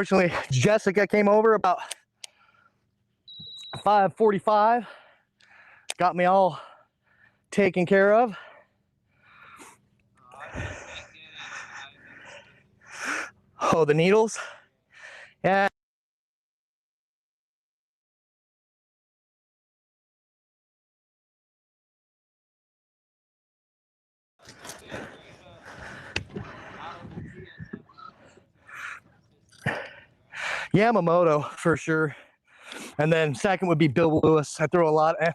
Unfortunately, Jessica came over about 5:45, got me all taken care of. Oh, the needles? Yeah. Yamamoto for sure. And then second would be Bill Lewis. I throw a lot. I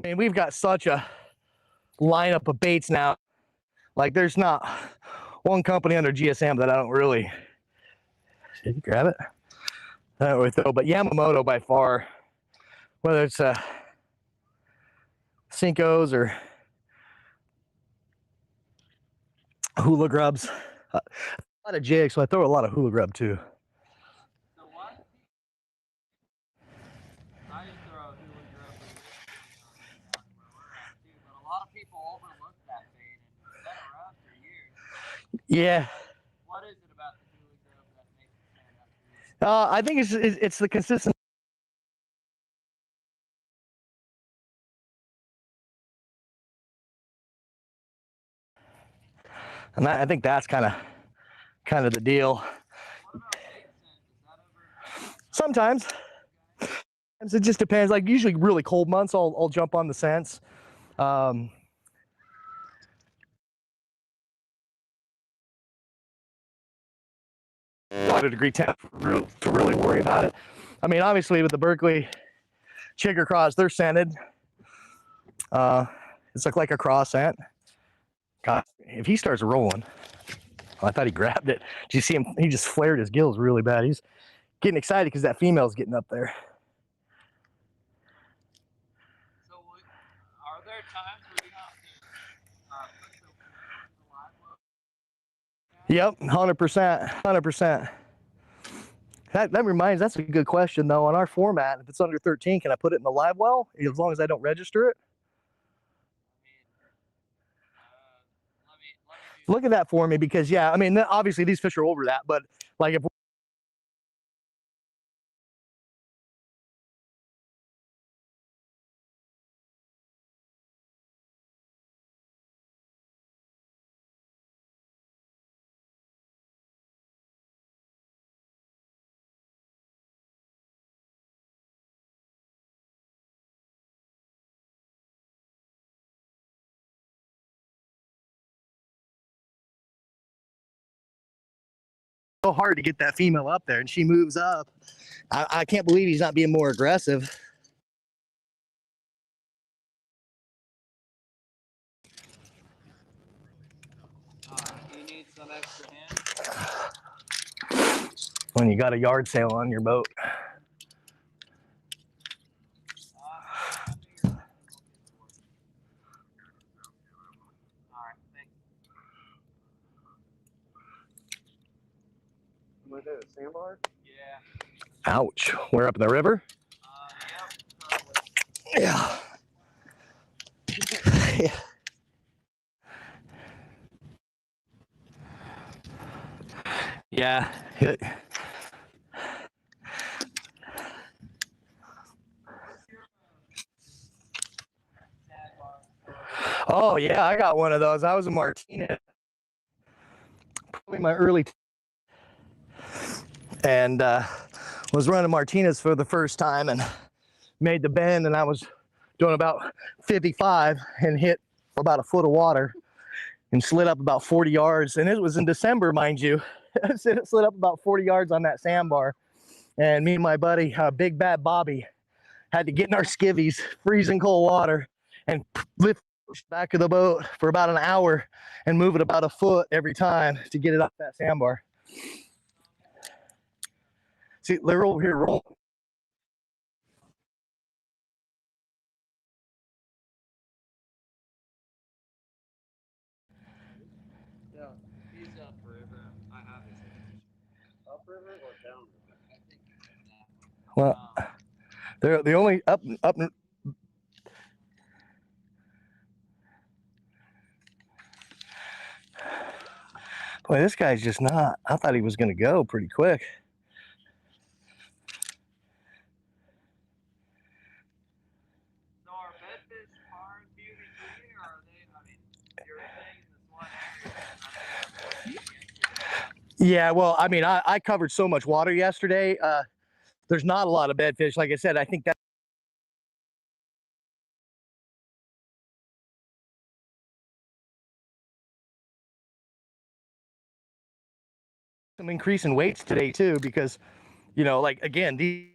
mean, we've got such a lineup of baits now. Like, there's not one company under GSM that I don't really. Did you grab it? I don't really throw, but Yamamoto by far. Whether it's Cinco's or hula grubs. A lot of jigs, so I throw a lot of hula grub too. So what? I just throw hula grub where we're at too, but a lot of people overlook that bait and it's been around for years. Yeah. What is it about the hula grub that makes it stand out for you? I think it's the consistency. And I think that's kind of the deal. Sometimes it just depends. Like usually really cold months, I'll jump on the scents. 100-degree temp to really worry about it. I mean, obviously with the Berkeley Chigger Cross, they're scented. It's like a cross scent. God, if he starts rolling, I thought he grabbed it. Did you see him? He just flared his gills really bad. He's getting excited because that female's getting up there. So, are there times where you have to put the live well? Yep, 100%. That reminds. That's a good question though. On our format, if it's under 13, can I put it in the live well as long as I don't register it? Look at that for me, because yeah, I mean, obviously these fish are over that, but like if so hard to get that female up there and she moves up. I can't believe he's not being more aggressive. You need some extra hand? When you got a yard sale on your boat. What is it, sandbar? Yeah. Ouch. We're up in the river? Yeah. Yeah. Yeah. Oh yeah, I got one of those. I was a Martinez. Probably my early and was running Martinez for the first time and made the bend, and I was doing about 55 and hit about a foot of water and slid up about 40 yards. And it was in December, mind you. It slid up about 40 yards on that sandbar. And me and my buddy, Big Bad Bobby, had to get in our skivvies, freezing cold water, and lift the back of the boat for about an hour and move it about a foot every time to get it up that sandbar. See, they're over here rolling. Yeah, he's upriver. I have his image. Upriver or downriver? I think that one. Well, they're the only up. Boy, this guy's just not. I thought he was going to go pretty quick. bedfish far and few between, or are they? I mean, you're staying in this one area, and I know you have plenty yesterday. Yeah, well, I mean, I covered so much water yesterday. There's not a lot of bedfish. Like I said, I think that some increase in weights today too, because, you know, like again, these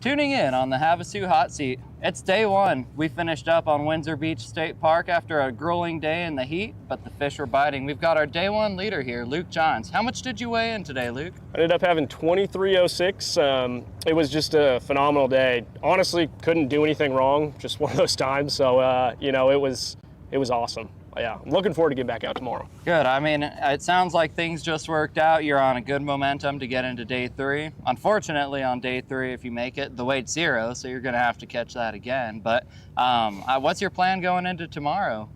Tuning in on the Havasu Hot Seat. It's day one. We finished up on Windsor Beach State Park after a grueling day in the heat, but the fish were biting. We've got our day one leader here, Luke Johns. How much did you weigh in today, Luke? I ended up having 2306. It was just a phenomenal day. Honestly, couldn't do anything wrong. Just one of those times. So, you know, it was awesome. Yeah, I'm looking forward to getting back out tomorrow. Good. I mean, it sounds like things just worked out. You're on a good momentum to get into day three. Unfortunately, on day three, if you make it, the weight's 0, so you're going to have to catch that again. But what's your plan going into tomorrow?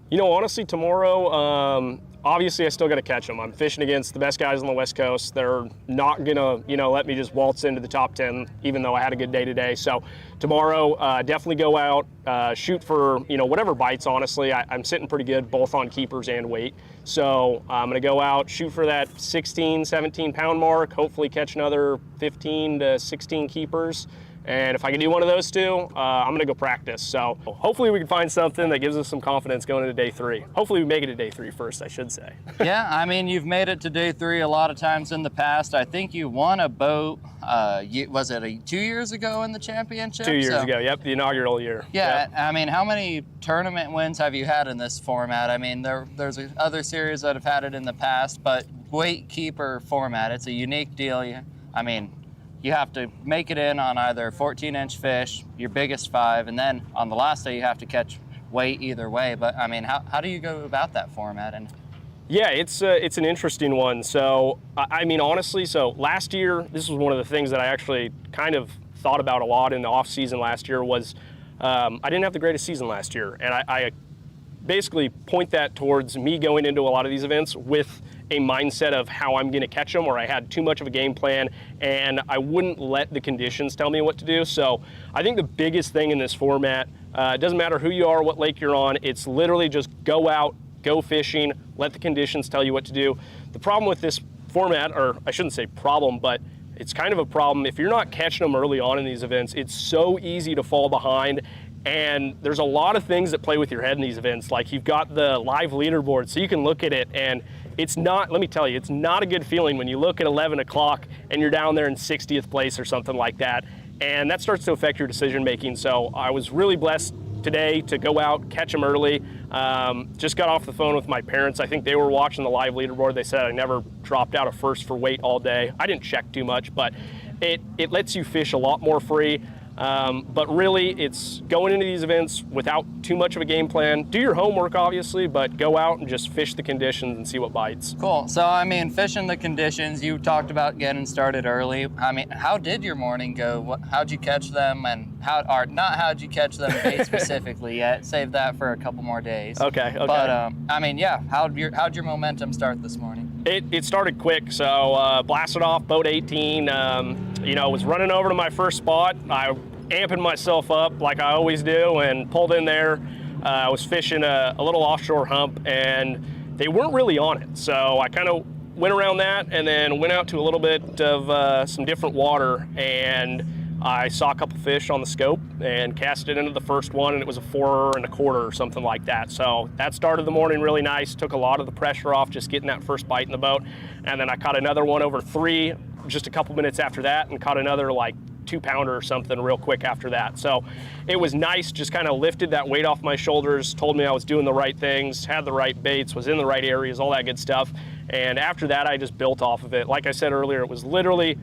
You know, honestly, tomorrow, obviously I still got to catch them. I'm fishing against the best guys on the West Coast. They're not gonna, you know, let me just waltz into the top 10, even though I had a good day today. So tomorrow, definitely go out, shoot for, you know, whatever bites, honestly. I'm sitting pretty good, both on keepers and weight. So I'm gonna go out, shoot for that 16, 17 pound mark, hopefully catch another 15 to 16 keepers. And if I can do one of those two, I'm gonna go practice. So hopefully we can find something that gives us some confidence going into day 3. Hopefully we make it to day 3 first, I should say. Yeah, I mean, you've made it to day 3 a lot of times in the past. I think you won a boat, was it 2 years ago in the championship? 2 years ago, yep, the inaugural year. Yeah, yep. I mean, how many tournament wins have you had in this format? I mean, there's other series that have had it in the past, but weight keeper format, it's a unique deal. I mean, you have to make it in on either 14-inch fish, your biggest 5, and then on the last day you have to catch weight either way. But I mean, how do you go about that format? And yeah, it's an interesting one. So I mean, honestly, so last year, this was one of the things that I actually kind of thought about a lot in the off season last year was I didn't have the greatest season last year, and I basically point that towards me going into a lot of these events with a mindset of how I'm going to catch them, or I had too much of a game plan and I wouldn't let the conditions tell me what to do. So I think the biggest thing in this format, it doesn't matter who you are, what lake you're on, it's literally just go out, go fishing, let the conditions tell you what to do. The problem with this format, or I shouldn't say problem, but it's kind of a problem, if you're not catching them early on in these events, it's so easy to fall behind. And there's a lot of things that play with your head in these events. Like you've got the live leaderboard, so you can look at it, and it's not, let me tell you, it's not a good feeling when you look at 11 o'clock and you're down there in 60th place or something like that. And that starts to affect your decision making. So I was really blessed today to go out, catch them early. Just got off the phone with my parents. I think they were watching the live leaderboard. They said I never dropped out of first for weight all day. I didn't check too much, but it lets you fish a lot more free. But really, it's going into these events without too much of a game plan. Do your homework, obviously, but go out and just fish the conditions and see what bites. Cool. So, I mean, fishing the conditions, you talked about getting started early. I mean, how did your morning go? How'd you catch them? And how'd you catch them bait specifically yet? Save that for a couple more days. Okay. But, I mean, yeah, how'd your momentum start this morning? It started quick, so blasted off boat 18. You know, was running over to my first spot. I amping myself up like I always do and pulled in there. I was fishing a little offshore hump and they weren't really on it. So I kind of went around that and then went out to a little bit of some different water, and I saw a couple fish on the scope and cast it into the first one, and it was a 4 1/4 or something like that. So that started the morning really nice, took a lot of the pressure off just getting that first bite in the boat. And then I caught another one over 3 just a couple minutes after that, and caught another like 2-pounder or something real quick after that. So it was nice, just kind of lifted that weight off my shoulders, told me I was doing the right things, had the right baits, was in the right areas, all that good stuff. And after that, I just built off of it. Like I said earlier, it was literally,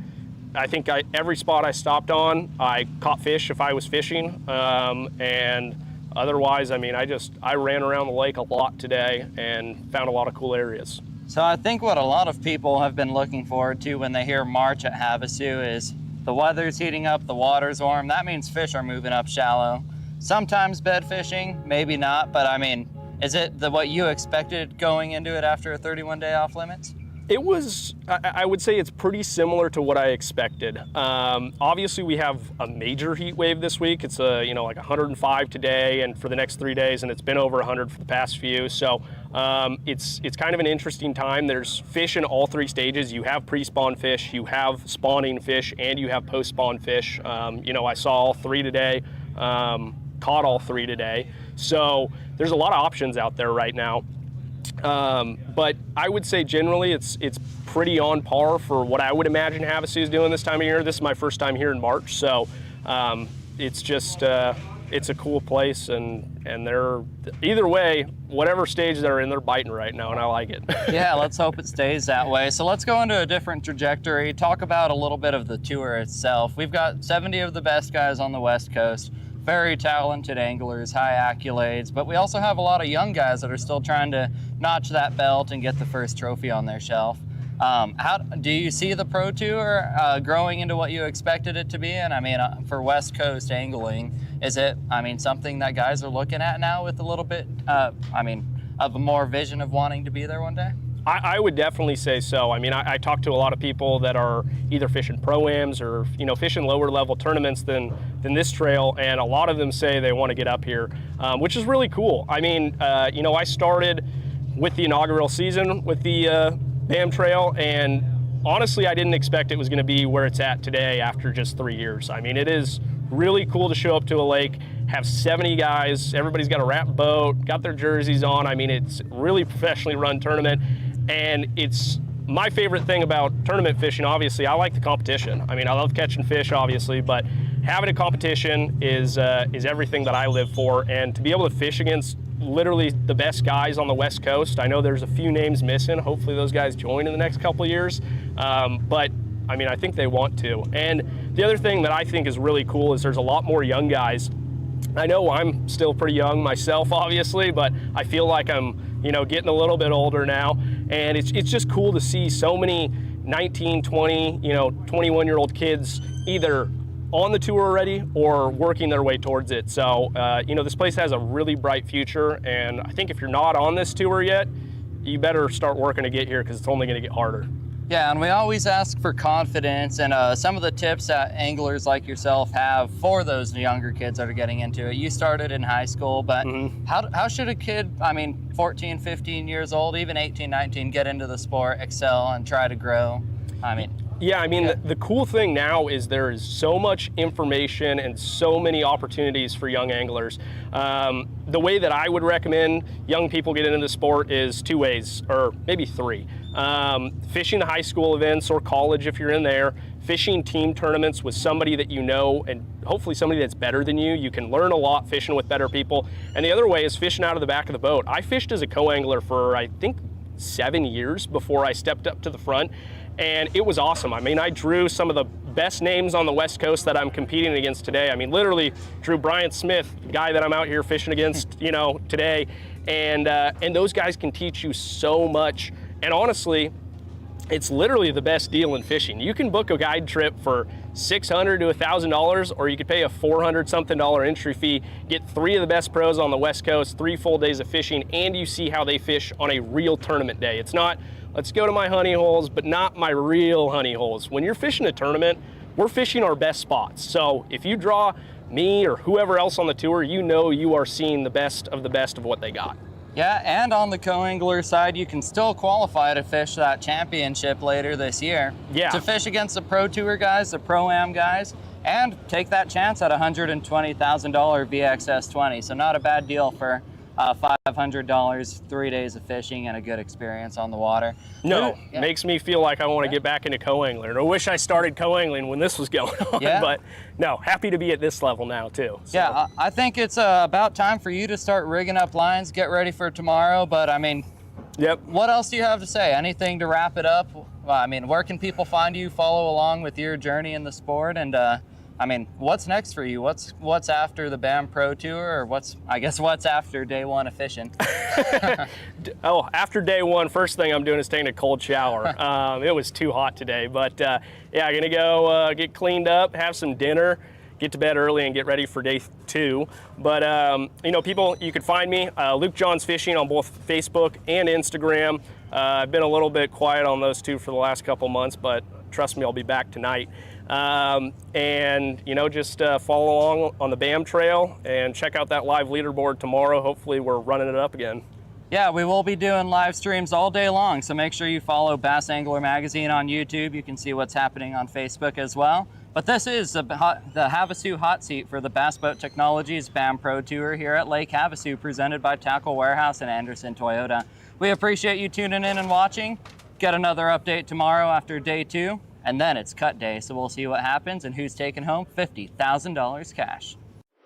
I think every spot I stopped on, I caught fish if I was fishing. And otherwise, I mean, I ran around the lake a lot today and found a lot of cool areas. So I think what a lot of people have been looking forward to when they hear March at Havasu is the weather's heating up, the water's warm. That means fish are moving up shallow. Sometimes bed fishing, maybe not, but I mean, is it what you expected going into it after a 31-day off limits? It was, I would say it's pretty similar to what I expected. Obviously we have a major heat wave this week. It's like 105 today and for the next 3 days, and it's been over 100 for the past few. So it's kind of an interesting time. There's fish in all 3 stages. You have pre-spawn fish, you have spawning fish, and you have post-spawn fish. I saw all 3 today, caught all 3 today. So there's a lot of options out there right now. But I would say generally it's pretty on par for what I would imagine Havasu is doing this time of year. This is my first time here in March, so it's just it's a cool place, and they're either way, whatever stage they're in, they're biting right now, and I like it. Yeah, let's hope it stays that way. So let's go into a different trajectory. Talk about a little bit of the tour itself. We've got 70 of the best guys on the West Coast. Very talented anglers, high accolades, but we also have a lot of young guys that are still trying to notch that belt and get the first trophy on their shelf. How do you see the Pro Tour growing into what you expected it to be? And I mean, for West Coast angling, is it, something that guys are looking at now with a little bit, of a more vision of wanting to be there one day? I would definitely say so. I talk to a lot of people that are either fishing pro-ams or fishing lower level tournaments than this trail, and a lot of them say they want to get up here, which is really cool. I started with the inaugural season with the BAM Trail, and honestly I didn't expect it was going to be where it's at today after just 3 years. It is really cool to show up to a lake, have 70 guys, everybody's got a wrap boat, got their jerseys on. It's really professionally run tournament. And it's my favorite thing about tournament fishing. Obviously, I like the competition. I love catching fish, obviously, but having a competition is everything that I live for. And to be able to fish against literally the best guys on the West Coast, I know there's a few names missing. Hopefully those guys join in the next couple of years. But I think they want to. And the other thing that I think is really cool is there's a lot more young guys. I know I'm still pretty young myself, obviously, but I feel like I'm getting a little bit older now, and it's just cool to see so many 19, 20, 21-year-old kids either on the tour already or working their way towards it. So, this place has a really bright future, and I think if you're not on this tour yet, you better start working to get here because it's only going to get harder. Yeah, and we always ask for confidence, and some of the tips that anglers like yourself have for those younger kids that are getting into it. You started in high school, but how should a kid, 14, 15 years old, even 18, 19, get into the sport, excel, and try to grow? The cool thing now is there is so much information and so many opportunities for young anglers. The way that I would recommend young people get into the sport is 2 ways, or maybe 3. Fishing the high school events or college if you're in there, fishing team tournaments with somebody that you know, and hopefully somebody that's better than you. You can learn a lot fishing with better people. And the other way is fishing out of the back of the boat. I fished as a co-angler for I think 7 years before I stepped up to the front, and it was awesome. I drew some of the best names on the West Coast that I'm competing against today. Literally drew Brian Smith, the guy that I'm out here fishing against, today, and those guys can teach you so much. And honestly, it's literally the best deal in fishing. You can book a guide trip for $600 to $1,000, or you could pay a $400 something entry fee, get 3 of the best pros on the West Coast, 3 full days of fishing, and you see how they fish on a real tournament day. It's not, let's go to my honey holes, but not my real honey holes. When you're fishing a tournament, we're fishing our best spots. So if you draw me or whoever else on the tour, you are seeing the best of what they got. Yeah, and on the co-angler side, you can still qualify to fish that championship later this year. Yeah. To fish against the Pro Tour guys, the Pro-Am guys, and take that chance at a $120,000 VXS 20. So not a bad deal for $500, 3 days of fishing, and a good experience on the water. No, makes me feel like I want to get back into co-angling. I wish I started co-angling when this was going on, but no, happy to be at this level now too. So. Yeah, I think it's about time for you to start rigging up lines, get ready for tomorrow, but what else do you have to say? Anything to wrap it up? Where can people find you, follow along with your journey in the sport, and what's next for you? What's after the BAM Pro Tour, or what's after day 1 of fishing? After day 1, first thing I'm doing is taking a cold shower. It was too hot today, but I'm gonna go get cleaned up, have some dinner, get to bed early, and get ready for day 2. But people, you can find me, Luke Johns Fishing, on both Facebook and Instagram. I've been a little bit quiet on those two for the last couple months, but trust me, I'll be back tonight. And you know, just follow along on the BAM trail and check out that live leaderboard tomorrow. Hopefully we're running it up again. Yeah, we will be doing live streams all day long, so make sure you follow Bass Angler Magazine on YouTube. You can see what's happening on Facebook as well. But this is the Havasu hot seat for the Bass Boat Technologies BAM Pro Tour here at Lake Havasu, presented by Tackle Warehouse and Anderson Toyota. We appreciate you tuning in and watching. Get another update tomorrow after day 2, and then it's cut day, so we'll see what happens and who's taking home $50,000 cash.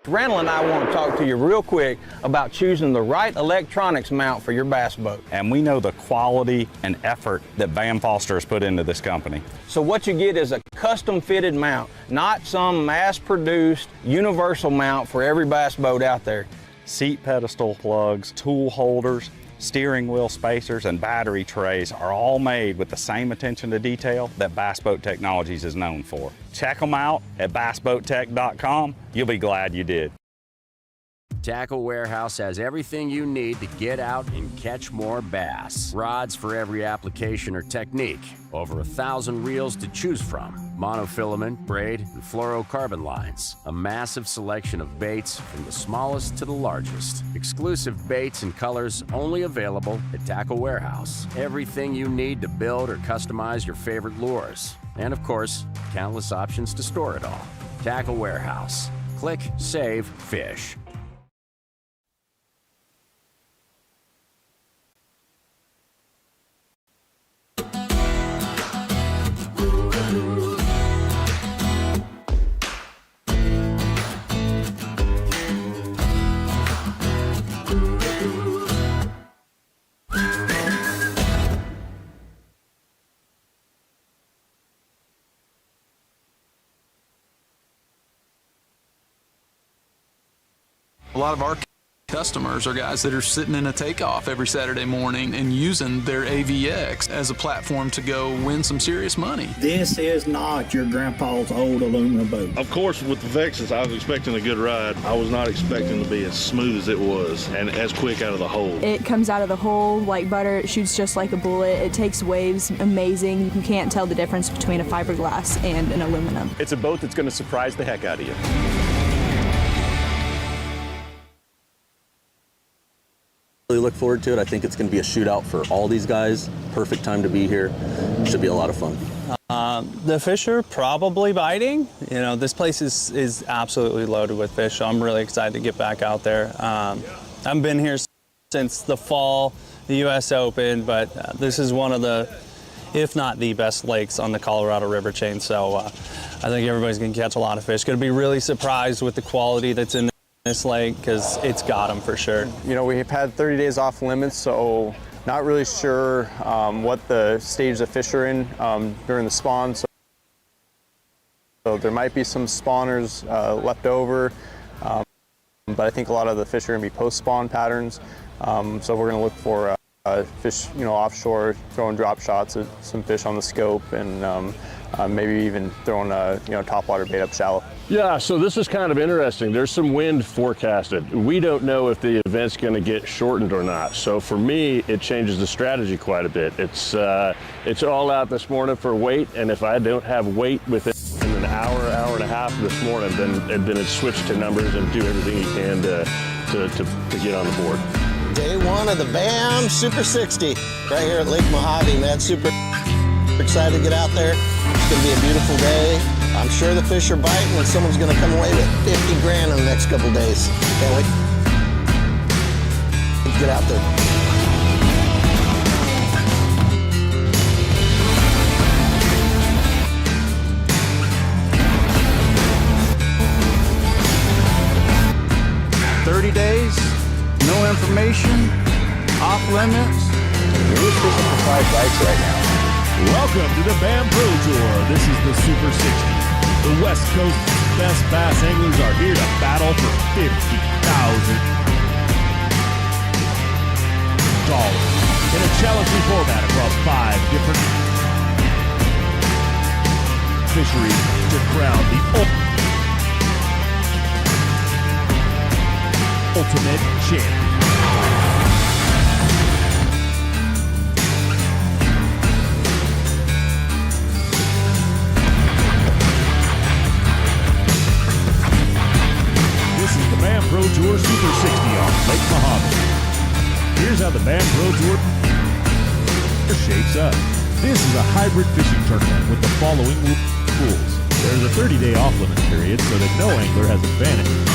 Randall and I want to talk to you real quick about choosing the right electronics mount for your bass boat. And we know the quality and effort that BAM Foster has put into this company. So what you get is a custom fitted mount, not some mass-produced universal mount for every bass boat out there. Seat pedestal plugs, tool holders, steering wheel spacers, and battery trays are all made with the same attention to detail that Bass Boat Technologies is known for. Check them out at bassboattech.com. You'll be glad you did. Tackle Warehouse has everything you need to get out and catch more bass. Rods for every application or technique. Over 1,000 reels to choose from. Monofilament, braid, and fluorocarbon lines. A massive selection of baits from the smallest to the largest. Exclusive baits and colors only available at Tackle Warehouse. Everything you need to build or customize your favorite lures. And of course, countless options to store it all. Tackle Warehouse. Click, save, fish. A lot of our customers are guys that are sitting in a takeoff every Saturday morning and using their AVX as a platform to go win some serious money. This is not your grandpa's old aluminum boat. Of course, with the Vexus, I was expecting a good ride. I was not expecting to be as smooth as it was and as quick out of the hole. It comes out of the hole like butter. It shoots just like a bullet. It takes waves amazing. You can't tell the difference between a fiberglass and an aluminum. It's a boat that's going to surprise the heck out of you. Really look forward to it. I think it's going to be a shootout for all these guys. Perfect time to be here. Should be a lot of fun. The fish are probably biting. You know, this place is absolutely loaded with fish, so I'm really excited to get back out there. I've been here since the fall, the U.S. Open, but this is one of the, if not the best lakes on the Colorado River chain, so I think everybody's going to catch a lot of fish. Going to be really surprised with the quality that's in this lake, because it's got them for sure. You know, we've had 30 days off limits, so not really sure what the stage the fish are in during the spawn. So there might be some spawners left over, but I think a lot of the fish are going to be post-spawn patterns. So we're going to look for fish, you know, offshore, throwing drop shots at some fish on the scope, and maybe even throwing a topwater bait up shallow. Yeah, so this is kind of interesting. There's some wind forecasted. We don't know if the event's going to get shortened or not. So for me, it changes the strategy quite a bit. It's all out this morning for weight, and if I don't have weight within an hour and a half this morning, then it's switched to numbers and do everything you can to get on the board. Day one of the BAM Super 60 right here at Lake Mojave, man. Super excited to get out there. It's going to be a beautiful day. I'm sure the fish are biting and someone's going to come away with 50 grand in the next couple days. Can't wait. Let's get out there. Days, no information, off limits. You're fishing for 5 bites right now. Welcome to the BAM Pro Tour. This is the Super 60. The West Coast's best bass anglers are here to battle for $50,000 in a challenging format across 5 different fisheries to crown the ultimate champion. BAM Pro Tour shapes up. This is a hybrid fishing tournament with the following rules. There's a 30-day off-limit period so that no angler has advantage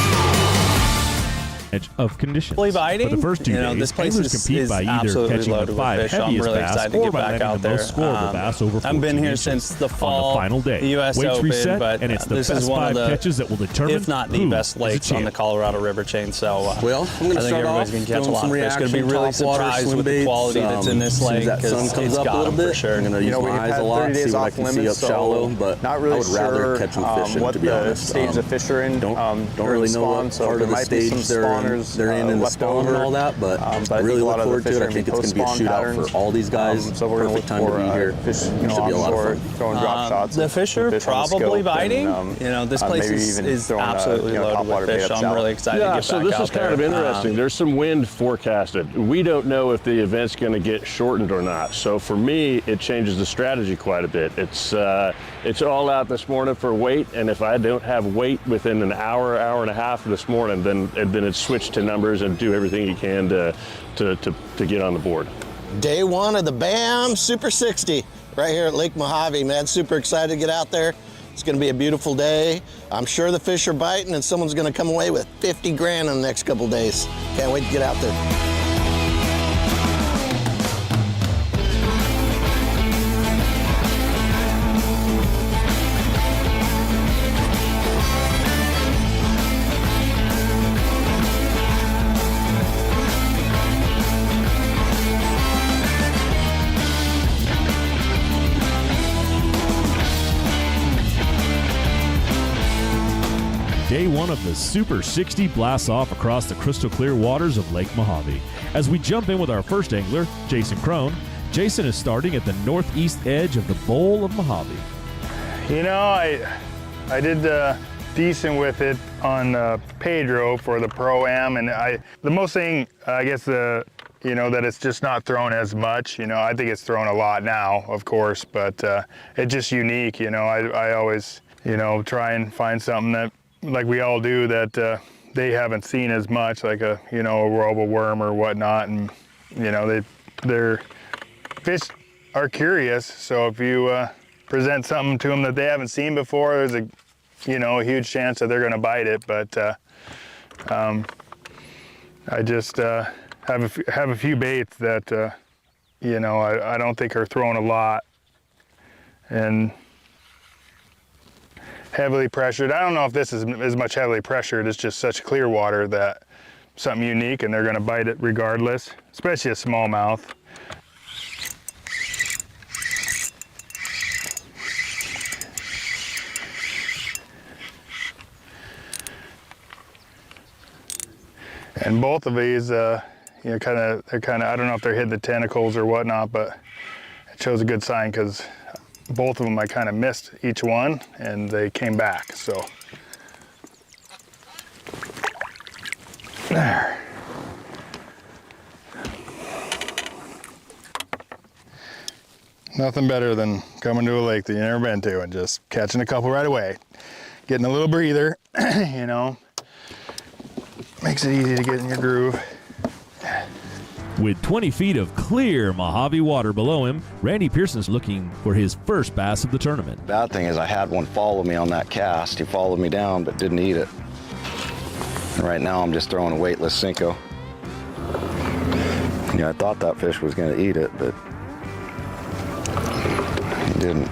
of conditions. For the first 2 days, this place anglers compete by either catching the 5 heaviest bass or by landing the most scoreable bass over 14 I've been here inches. since the fall. On the final day, US weights Open, reset, but and it's the this best is one 5 of the, catches that will determine if not the who best is lakes the on the Colorado River chain. So well, I'm going to start off everybody's going to catch a lot some of fish. Going to be reaction, really top water, surprised swim with the baits, quality that's in this as soon lake as that sun because comes it's up a got little them for bit. sure. I'm going to use my eyes a lot, see what I can see up shallow, but not really I would rather sure catch them fishing, what to be the honest. stage the fish are in. Don't really know what part of the stage they're in the spawn and all that, but I really look forward to it. I think it's going to be a shootout for all these guys. So we're going to look Perfect time to be here. Fish, Should be a lot of fun. throwing drop shots. The fish are probably biting. This place is absolutely loaded with fish. I'm really excited to get back out there. So this is kind of interesting. There's some wind forecasted. We don't know if the event's going to get shortened or not. So for me, it changes the strategy quite a bit. It's all out this morning for weight, and if I don't have weight within an hour and a half of this morning, then it's switched to numbers and do everything you can to get on the board. Day 1 of the BAM Super 60 right here at Lake Mojave, man. Super excited to get out there. It's going to be a beautiful day. I'm sure the fish are biting and someone's going to come away with 50 grand in the next couple days. Can't wait to get out there. Day 1 of the Super 60 blasts off across the crystal clear waters of Lake Mojave. As we jump in with our first angler, Jason Crone, Jason is starting at the northeast edge of the Bowl of Mojave. You know, I did decent with it on Pedro for the Pro-Am, and the most thing, I guess, that it's just not thrown as much. I think it's thrown a lot now, of course, but it's just unique. I always, try and find something that, like we all do, that they haven't seen as much, like a robo worm or whatnot, and their fish are curious. So if you present something to them that they haven't seen before, there's a huge chance that they're going to bite it. But I just have a few baits that I don't think are thrown a lot and heavily pressured. I don't know if this is as much heavily pressured. It's just such clear water that something unique, and they're going to bite it regardless, especially a smallmouth. And both of these, they're kind of, I don't know if they're hitting the tentacles or whatnot, but it shows a good sign because both of them I kind of missed each one and they came back. So there. Nothing better than coming to a lake that you've never been to and just catching a couple right away. Getting a little breather, makes it easy to get in your groove. With 20 feet of clear Mojave water below him, Randy Pearson's looking for his first bass of the tournament. Bad thing is I had one follow me on that cast. He followed me down but didn't eat it. And right now I'm just throwing a weightless Cinco. I thought that fish was going to eat it, but he didn't.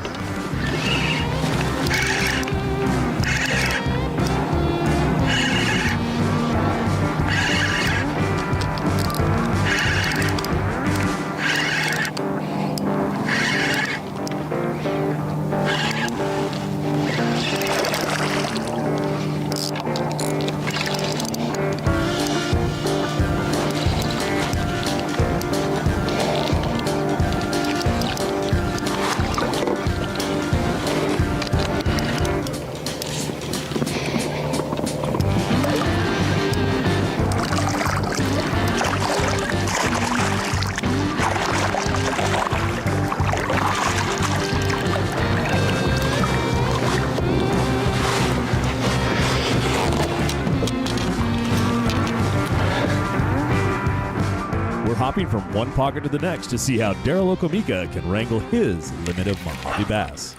hopping from one pocket to the next to see how Daryl Okamika can wrangle his limit of Mojave bass.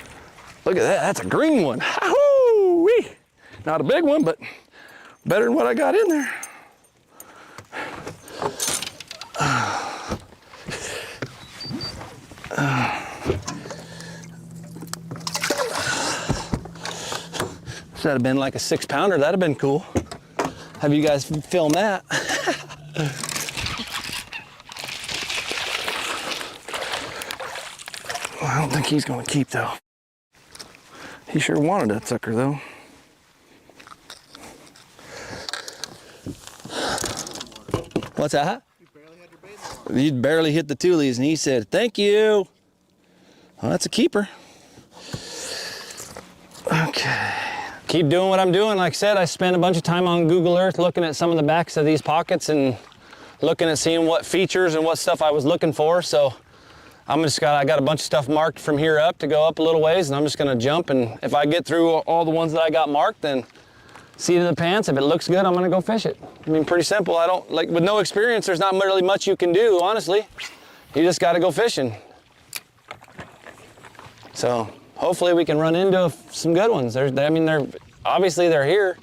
Look at that, that's a green one. Woo-wee. Not a big one, but better than what I got in there. If that had been like a 6-pounder, that'd have been cool. Have you guys film that? Well, I don't think he's gonna keep though. He sure wanted that sucker though. What's that? You barely hit the toolies, and he said, "Thank you." Well, that's a keeper. Okay. Keep doing what I'm doing. Like I said, I spent a bunch of time on Google Earth looking at some of the backs of these pockets and looking at seeing what features and what stuff I was looking for. So I got a bunch of stuff marked from here up to go up a little ways, and I'm just gonna jump, and if I get through all the ones that I got marked, then seat of the pants. If it looks good, I'm gonna go fish it. I mean, pretty simple. I don't, like, with no experience, there's not really much you can do, honestly. You just gotta go fishing. So hopefully we can run into some good ones. They're obviously they're here.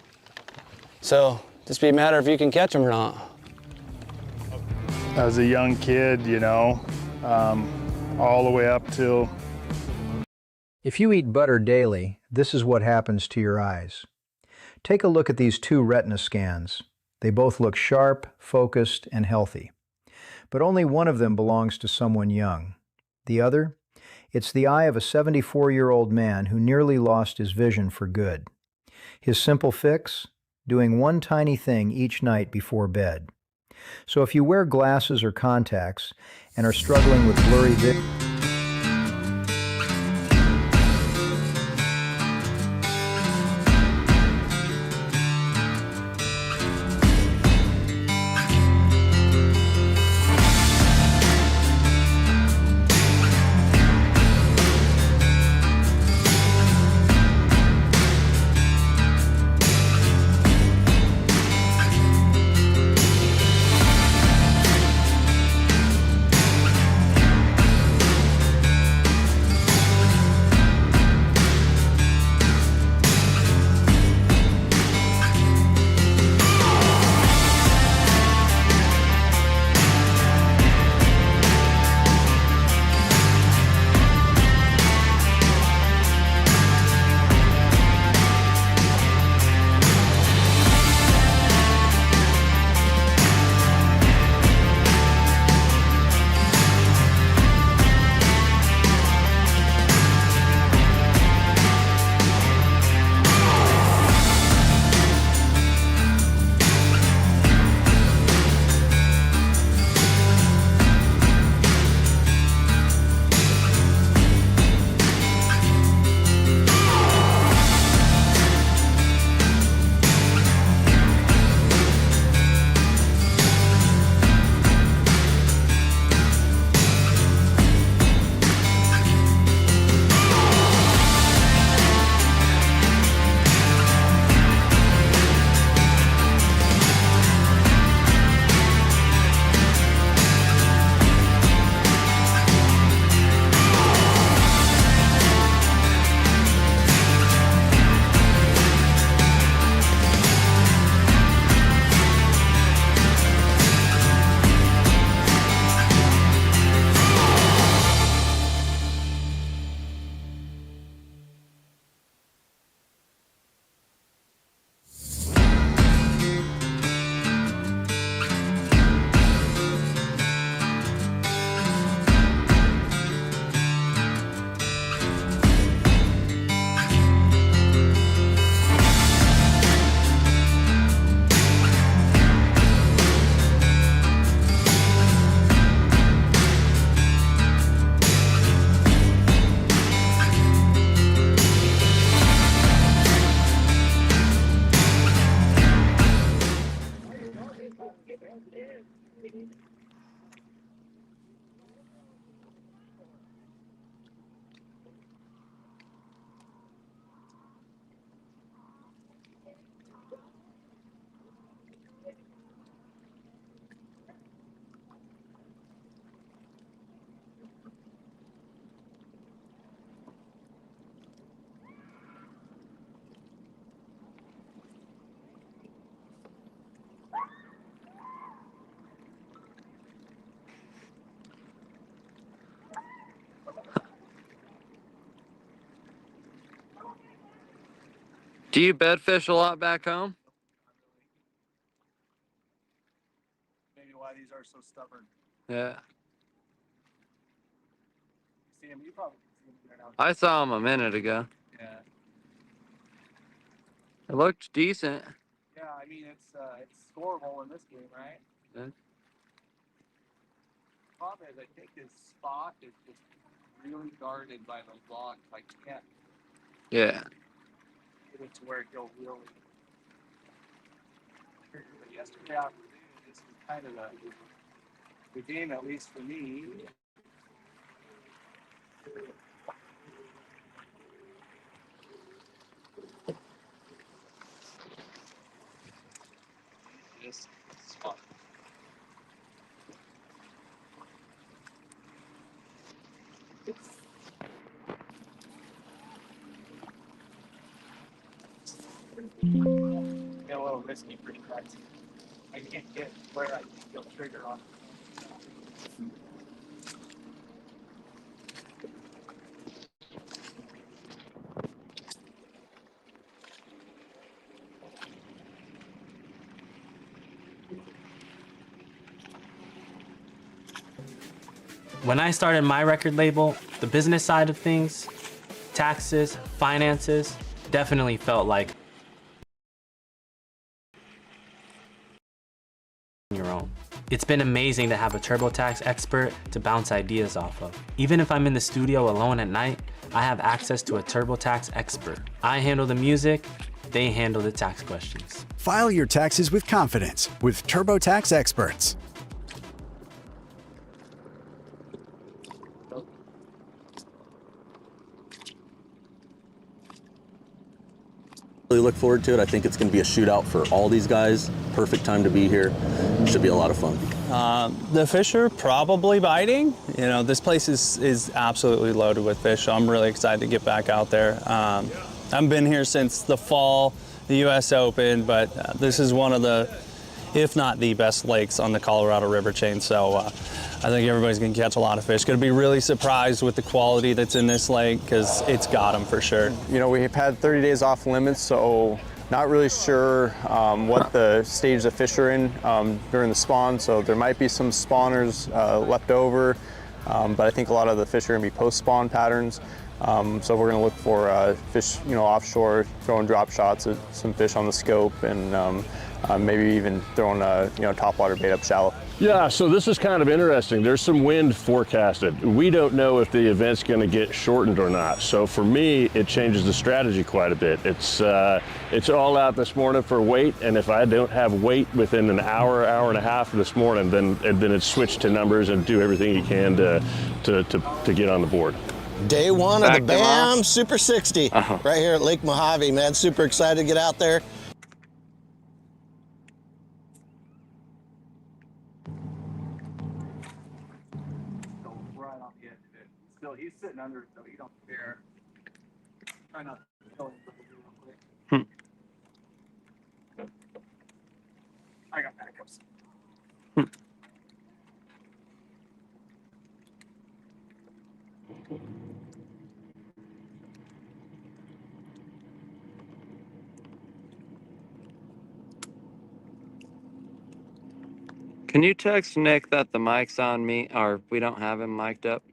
So just be a matter if you can catch them or not. As a young kid, you know, all the way up till... If you eat butter daily, this is what happens to your eyes. Take a look at these two retina scans. They both look sharp, focused, and healthy. But only one of them belongs to someone young. The other? It's the eye of a 74-year-old man who nearly lost his vision for good. His simple fix? Doing one tiny thing each night before bed. So if you wear glasses or contacts and are struggling with blurry vision, Do you bed fish a lot back home? Maybe why these are so stubborn. Yeah. See them? You probably see them there now. I saw him a minute ago. Yeah. It looked decent. Yeah, I mean it's scoreable in this game, right? Yeah. Problem is, I think his spot is just really guarded by those blocks. Like you can't Yeah. get it to where he'll really. But yesterday afternoon, this was kind of the game, at least for me. This spot. Get a little risky for you guys. I can't get where I think he'll trigger on. When I started my record label, the business side of things, taxes, finances, definitely felt like your own. It's been amazing to have a TurboTax expert to bounce ideas off of. Even if I'm in the studio alone at night, I have access to a TurboTax expert. I handle the music, they handle the tax questions. File your taxes with confidence with TurboTax experts. Really look forward to it. I think it's going to be a shootout for all these guys. Perfect time to be here. Should be a lot of fun. The fish are probably biting. You know, this place is absolutely loaded with fish, so I'm really excited to get back out there. I've been here since the fall, the U.S. Open, but this is one of the, if not the best lakes on the Colorado River chain, so I think everybody's going to catch a lot of fish. Going to be really surprised with the quality that's in this lake because it's got them for sure. You know, we've had 30 days off limits, so not really sure what the stage the fish are in during the spawn, so there might be some spawners left over, but I think a lot of the fish are going to be post-spawn patterns. So we're going to look for fish, you know, offshore, throwing drop shots at some fish on the scope, and maybe even throwing you know, topwater bait up shallow. Yeah, so this is kind of interesting. There's some wind forecasted. We don't know if the event's going to get shortened or not. So for me, it changes the strategy quite a bit. It's all out this morning for weight, and if I don't have weight within an hour, hour and a half this morning, then it's switched to numbers and do everything you can to get on the board. Day one of the BAM Super 60 right here at Lake Mojave, man. Super excited to get out there. Right off the edge of it. Still, he's sitting under it, so you don't care. Try not to kill him real quick. I got backups. Can you text Nick that the mic's on me, or we don't have him mic'd up?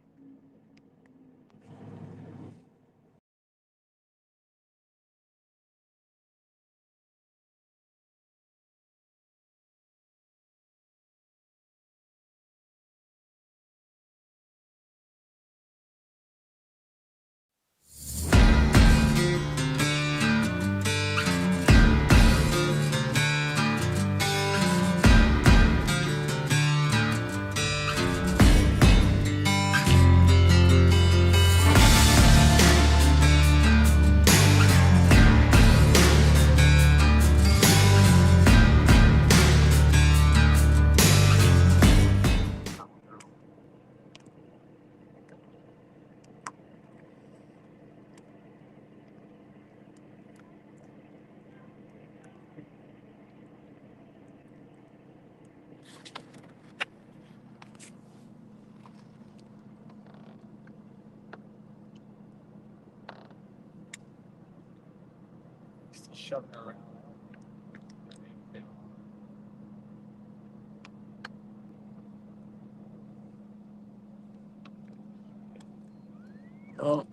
shoving her around. Oh.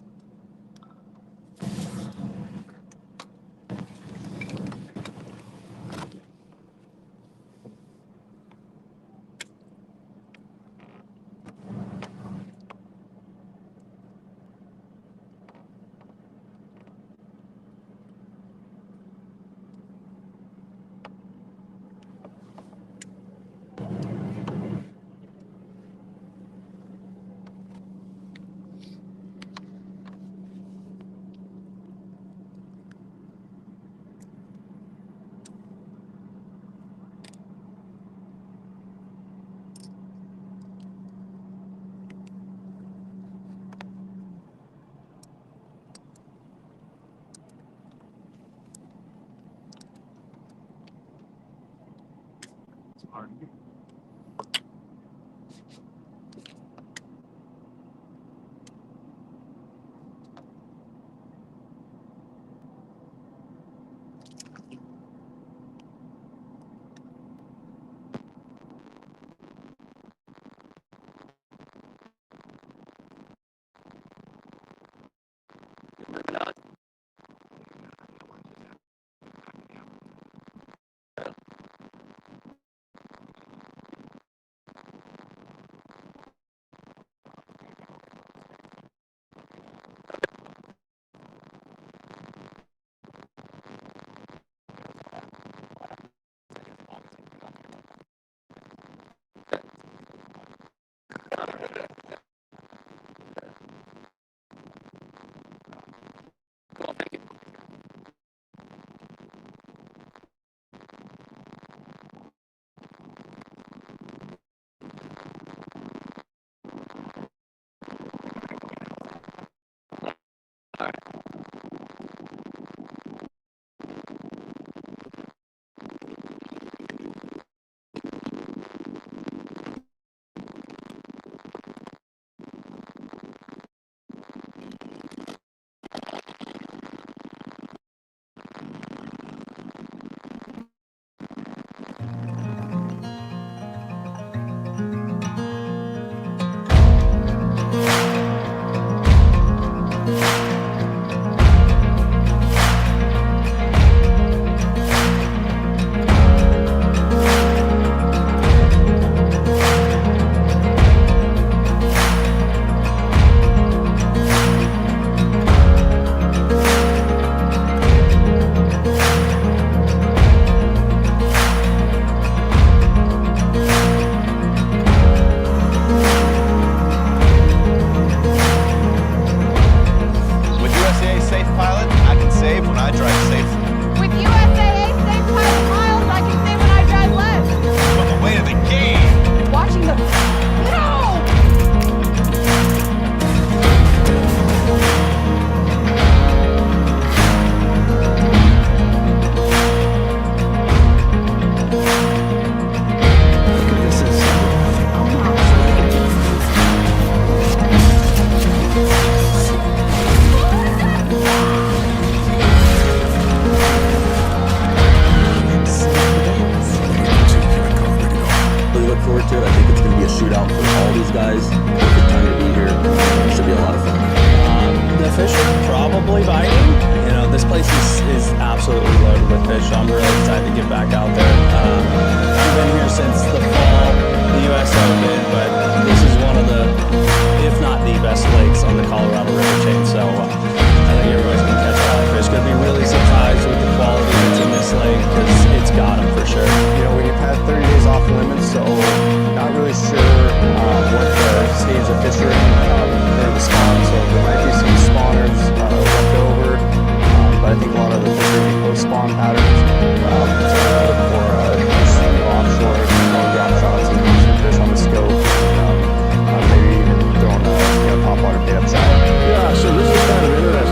Yeah, so this is kind of interesting.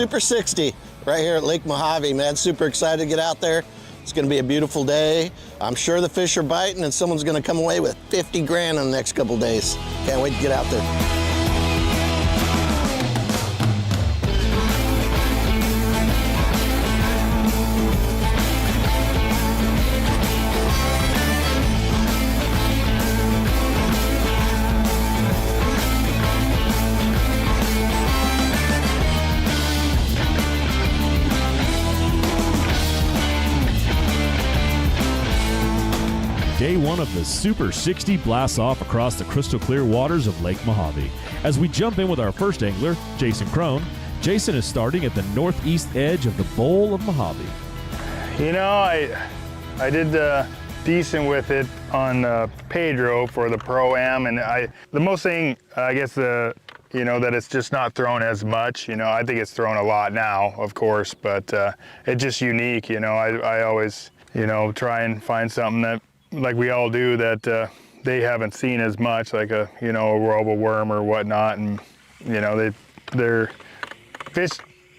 Super 60 right here at Lake Mojave, man. Super excited to get out there. It's gonna be a beautiful day. I'm sure the fish are biting and someone's gonna come away with 50 grand in the next couple days. Can't wait to get out there. Day one of the Super 60 blasts off across the crystal clear waters of Lake Mojave. As we jump in with our first angler, Jason Crone, Jason is starting at the northeast edge of the Bowl of Mojave. You know, I did decent with it on Pedro for the Pro-Am, and the most thing, I guess, you know, that it's just not thrown as much. You know, I think it's thrown a lot now, of course, but it's just unique. You know, I always, you know, try and find something that, like we all do, that they haven't seen as much, like a, you know, a robo worm or whatnot. And, you know, their fish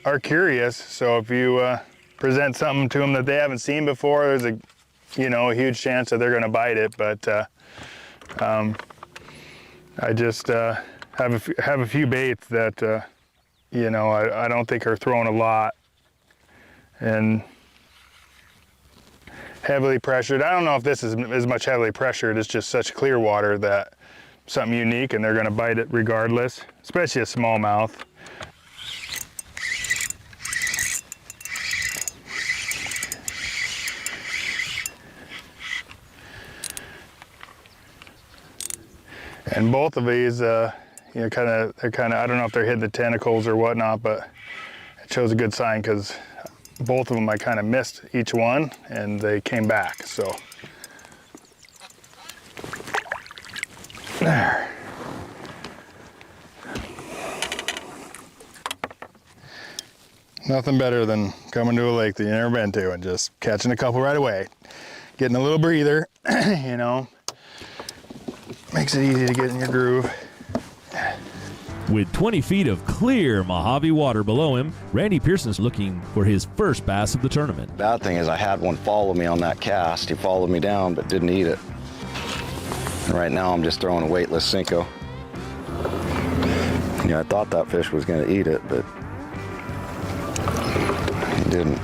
are curious. So if you present something to them that they haven't seen before, there's a, you know, a huge chance that they're going to bite it. But I just have a few baits that, you know, I don't think are thrown a lot. And heavily pressured. I don't know if this is as much heavily pressured. It's just such clear water that something unique, and they're going to bite it regardless, especially a smallmouth. And both of these, you know, they're kind of, I don't know if they're hitting the tentacles or whatnot, but it shows a good sign, because both of them I kind of missed each one and they came back. So there. Nothing better than coming to a lake that you've never been to and just catching a couple right away. Getting a little breather, you know, makes it easy to get in your groove. With 20 feet of clear Mojave water below him, Randy Pearson's looking for his first bass of the tournament. Bad thing is I had one follow me on that cast. He followed me down but didn't eat it. And right now I'm just throwing a weightless Cinco. Yeah, I thought that fish was going to eat it, but he didn't.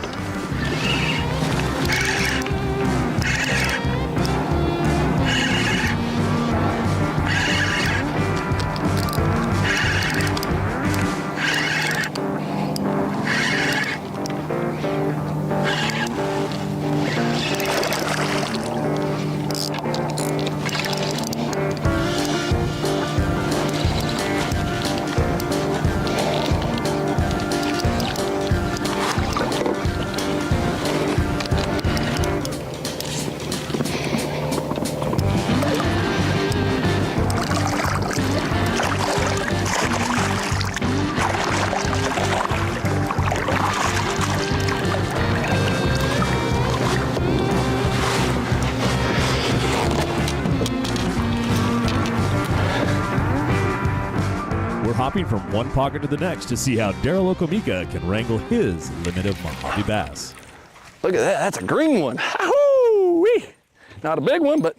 Hopping from one pocket to the next to see how Daryl Okomika can wrangle his limit of Mojave bass. Look at that, that's a green one. Woo-wee. Not a big one, but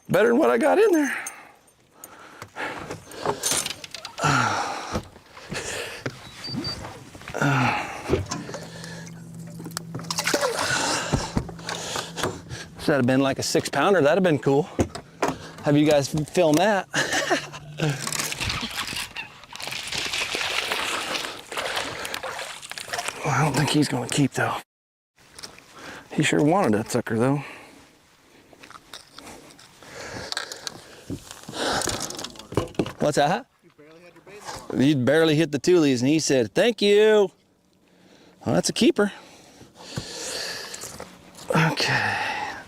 better than what I got in there. If that had been like a 6-pounder, that'd have been cool. Have you guys film that? I don't think he's gonna keep though. He sure wanted that sucker though. What's that? You barely hit the toolies, and he said, "Thank you." Well, that's a keeper. Okay.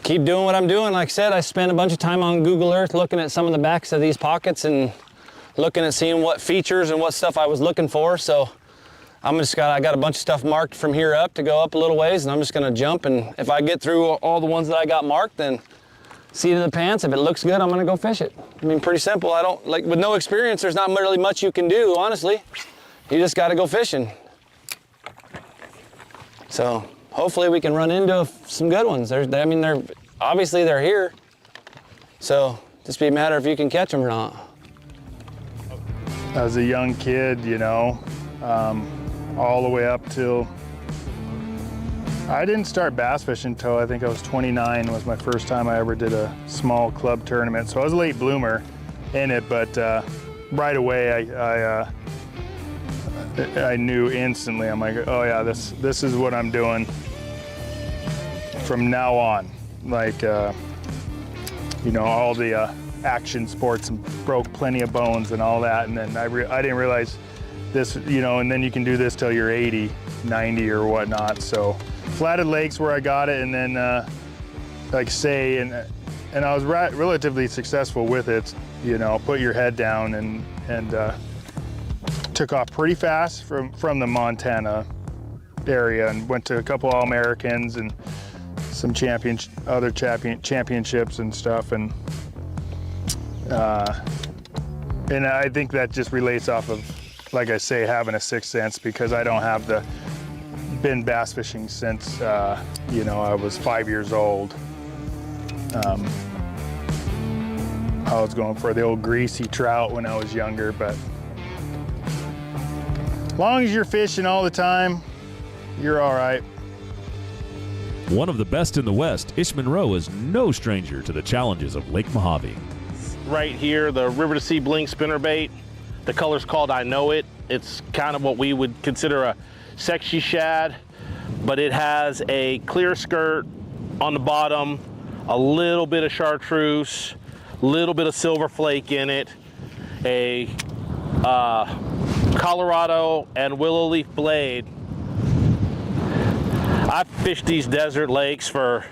Keep doing what I'm doing. Like I said, I spent a bunch of time on Google Earth looking at some of the backs of these pockets and looking at seeing what features and what stuff I was looking for. So I got a bunch of stuff marked from here up to go up a little ways, and I'm just gonna jump, and if I get through all the ones that I got marked, then seat of the pants. If it looks good, I'm gonna go fish it. I mean, pretty simple. I don't, like, with no experience, there's not really much you can do, honestly. You just gotta go fishing. So hopefully we can run into some good ones. I mean, they're obviously they're here. So just be a matter if you can catch them or not. As a young kid, you know, all the way up till, I didn't start bass fishing until I think I was 29 was my first time I ever did a small club tournament. So I was a late bloomer in it, but right away I knew instantly. I'm like, oh yeah, this is what I'm doing from now on. Like, you know, all the action sports and broke plenty of bones and all that. And then I didn't realize this, you know, and then you can do this till you're 80, 90 or whatnot. So flatted lakes where I got it, and then like say, and I was relatively successful with it, you know, put your head down and took off pretty fast from the Montana area and went to a couple All-Americans and some other championships and stuff. And I think that just relates off of, like I say, having a sixth sense, because I don't have been bass fishing since, you know, I was 5 years old. I was going for the old greasy trout when I was younger, but as long as you're fishing all the time, you're all right. One of the best in the West, Ish Monroe is no stranger to the challenges of Lake Mojave. Right here, the River to Sea Bling spinnerbait. The color's called I Know It. It's kind of what we would consider a sexy shad, but it has a clear skirt on the bottom, a little bit of chartreuse, a little bit of silver flake in it, a Colorado and willow leaf blade. I've fished these desert lakes for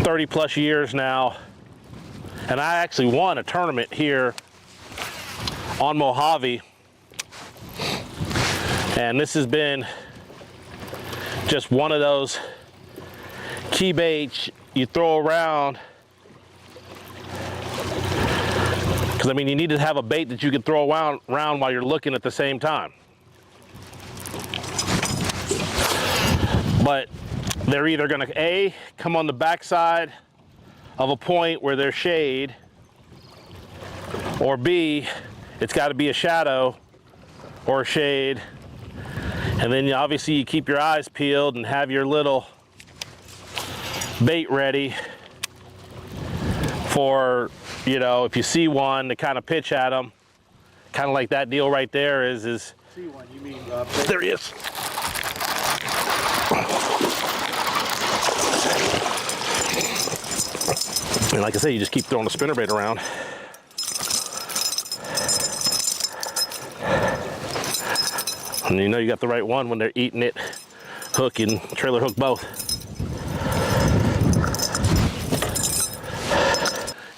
30 plus years now, and I actually won a tournament here on Mojave, and this has been just one of those key baits you throw around, because I mean, you need to have a bait that you can throw around while you're looking at the same time. But they're either gonna A, come on the backside of a point where there's shade, or B, it's gotta be a shadow or a shade. And then obviously you keep your eyes peeled and have your little bait ready for, you know, if you see one, to kind of pitch at them. Kind of like that deal right there is See one, you mean there he is. And like I say, you just keep throwing the spinnerbait around. And you know you got the right one when they're eating it, hook and trailer hook both.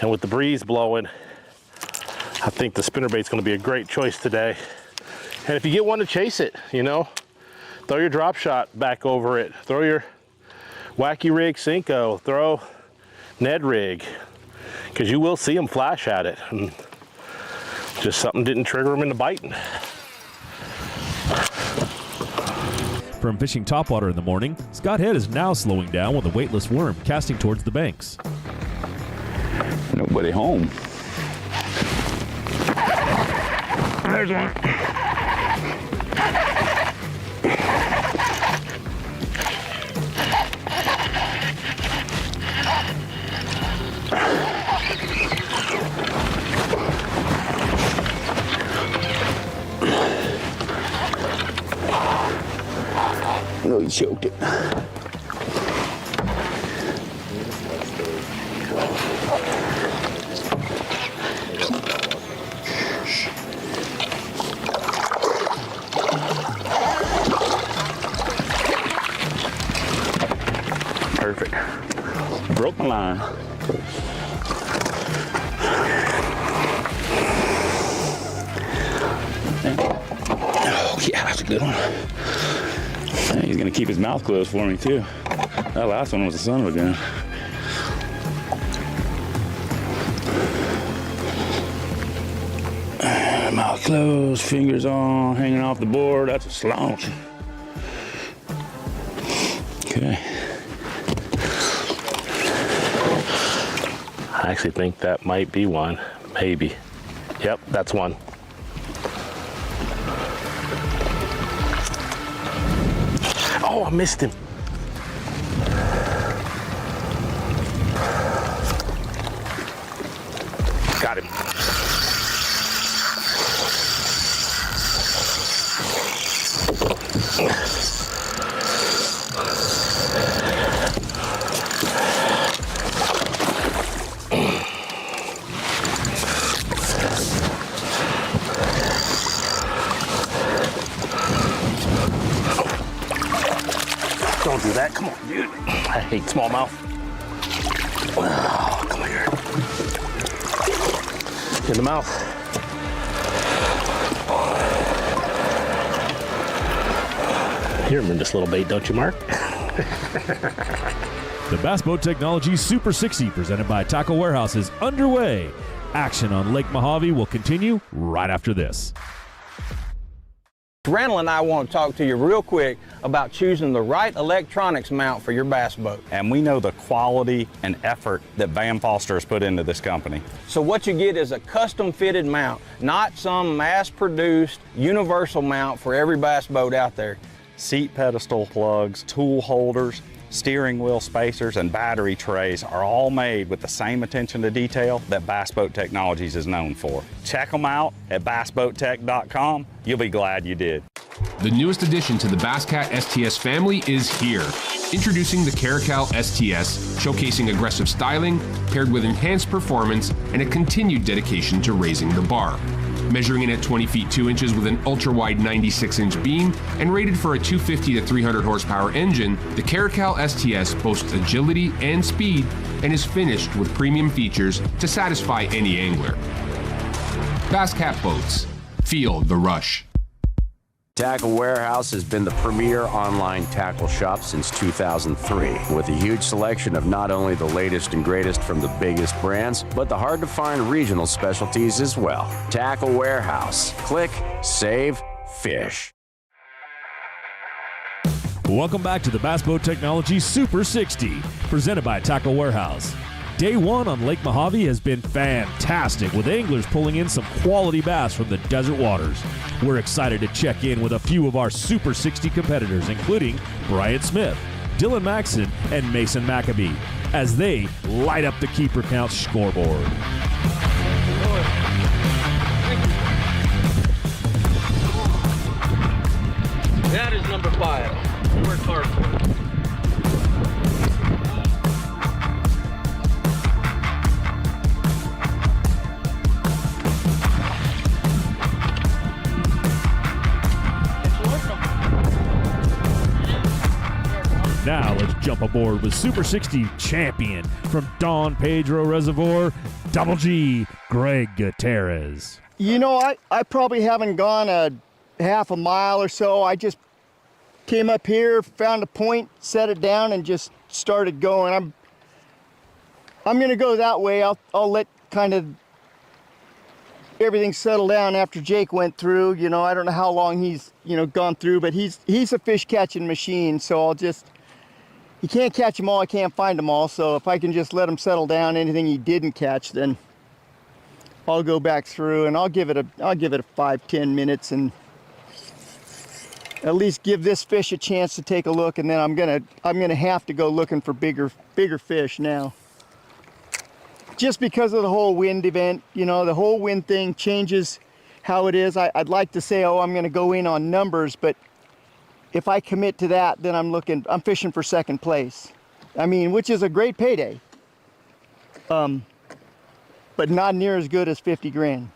And with the breeze blowing, I think the spinnerbait's gonna be a great choice today. And if you get one to chase it, you know, throw your drop shot back over it, throw your wacky rig Cinco, throw Ned rig, because you will see them flash at it. And just something didn't trigger them into biting. From fishing topwater in the morning, Scott Head is now slowing down with a weightless worm casting towards the banks. Nobody home. There's one. No, he choked it. Perfect. Broke my line. Oh, yeah, that's a good one. Yeah, he's gonna keep his mouth closed for me too. That last one was a son of a gun. Mouth closed, fingers on, hanging off the board. That's a slouch. I actually think that might be one, maybe. Yep, that's one. Oh, I missed him. Got him. Don't do that. Come on, dude. I hate smallmouth. Oh, come here. In the mouth. You remember this little bait, don't you, Mark? The Bass Boat Technology Super 60 presented by Tackle Warehouse is underway. Action on Lake Mojave will continue right after this. Randall and I want to talk to you real quick about choosing the right electronics mount for your bass boat. And we know the quality and effort that BAM Foster has put into this company. So what you get is a custom fitted mount, not some mass produced universal mount for every bass boat out there. Seat pedestal plugs, tool holders, steering wheel spacers, and battery trays are all made with the same attention to detail that Bass Boat Technologies is known for. Check them out at bassboattech.com. You'll be glad you did. The newest addition to the Basscat STS family is here. Introducing the Caracal STS, showcasing aggressive styling paired with enhanced performance and a continued dedication to raising the bar. Measuring in at 20 feet 2 inches with an ultra-wide 96-inch beam and rated for a 250 to 300 horsepower engine, the Caracal STS boasts agility and speed and is finished with premium features to satisfy any angler. Basscat Boats. Feel the rush. Tackle Warehouse has been the premier online tackle shop since 2003, with a huge selection of not only the latest and greatest from the biggest brands, but the hard-to-find regional specialties as well. Tackle Warehouse. Click, save, fish. Welcome back to the Bass Boat Technology Super 60, presented by Tackle Warehouse. Day one on Lake Mojave has been fantastic, with anglers pulling in some quality bass from the desert waters. We're excited to check in with a few of our Super 60 competitors, including Bryant Smith, Dylan Maxson, and Mason Maccabee, as they light up the keeper count scoreboard. That is number 5. We worked hard for it. Now let's jump aboard with Super 60 champion from Don Pedro Reservoir, Double G, Greg Gutierrez. You know, I probably haven't gone a half a mile or so. I just came up here, found a point, set it down, and just started going. I'm gonna go that way. I'll let kind of everything settle down after Jake went through. You know, I don't know how long he's, gone through, but he's a fish catching machine, so you can't catch them all, I can't find them all, so if I can just let him settle down, anything he didn't catch, then I'll go back through and I'll give it a 5-10 minutes and at least give this fish a chance to take a look, and then I'm gonna have to go looking for bigger fish now. Just because of the whole wind event, the whole wind thing changes how it is. I'd like to say, I'm gonna go in on numbers, but if I commit to that, then I'm fishing for second place. Which is a great payday. But not near as good as 50 grand.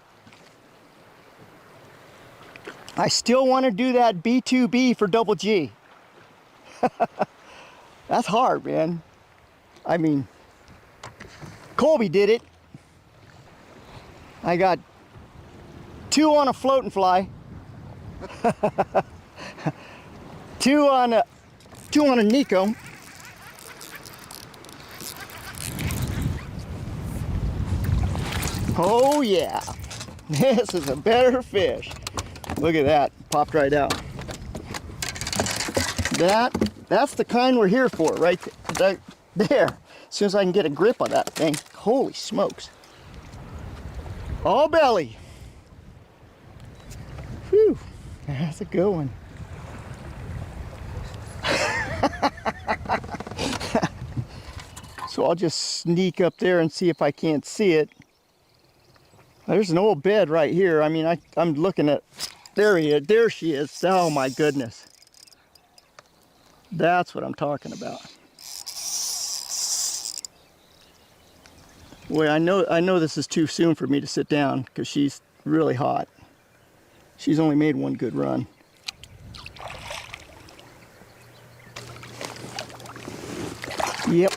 I still want to do that B2B for Double G. That's hard, man. Colby did it. I got 2 on a float and fly. 2 on a Nico. Oh yeah, this is a better fish. Look at that, popped right out. That's the kind we're here for, right there. As soon as I can get a grip on that thing. Holy smokes. All belly. Whew, that's a good one. So I'll just sneak up there and see if I can't see it. There's an old bed right here. I mean, I'm looking at, there he is, there she is. Oh my goodness. That's what I'm talking about. Boy, I know this is too soon for me to sit down because she's really hot. She's only made one good run. Yep.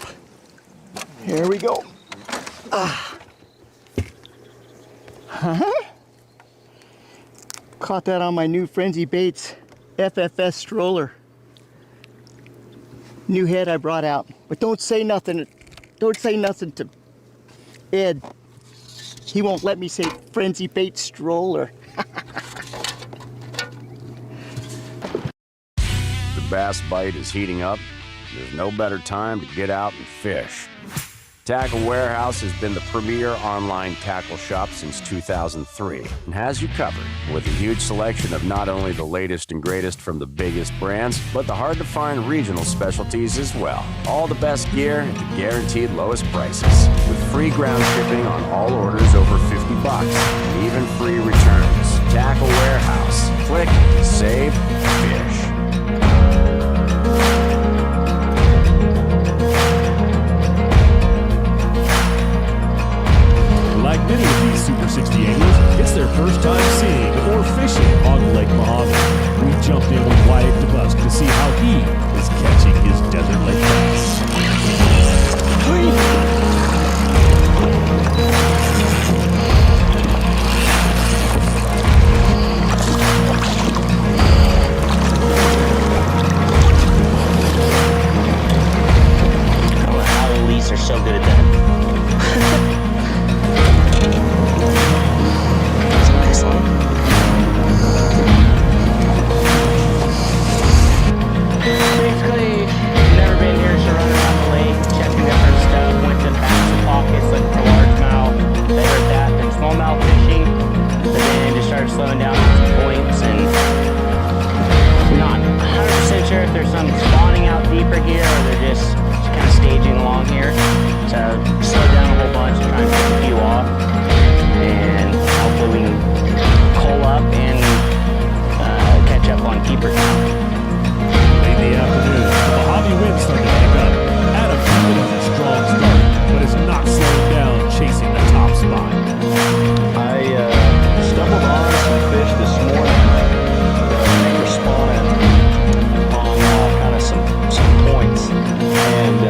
Here we go. Ah. Caught that on my new Frenzy Baits FFS stroller. New head I brought out. But don't say nothing. Don't say nothing to Ed. He won't let me say Frenzy Bait stroller. The bass bite is heating up. There's no better time to get out and fish. Tackle Warehouse has been the premier online tackle shop since 2003 and has you covered with a huge selection of not only the latest and greatest from the biggest brands, but the hard-to-find regional specialties as well. All the best gear at the guaranteed lowest prices, with free ground shipping on all orders over $50 and even free returns. Tackle Warehouse. Click, save, fish. Like many of these Super 60 anglers, it's their first time seeing or fishing on Lake Mojave. We jumped in with Wyatt DeBusk to see how he is catching his desert lake bass. How Elise are so good at that. Basically, never been here, so running around the lake, checking different stuff, went to Bass pockets, looking for largemouth, they heard that, then smallmouth fishing, but then just started slowing down on some points, and not 100% sure if there's some spawning out deeper here, or they're just kind of staging along here, so slow down a whole bunch and try and pick a few off, and hopefully we can coal up and catch up on keeper count. Late in the afternoon, the Mojave wind started to pick up. Adam keeping with a strong start, but is not slowing down, chasing the top spot. I stumbled on some fish this morning that I think are spawning on kind of some points and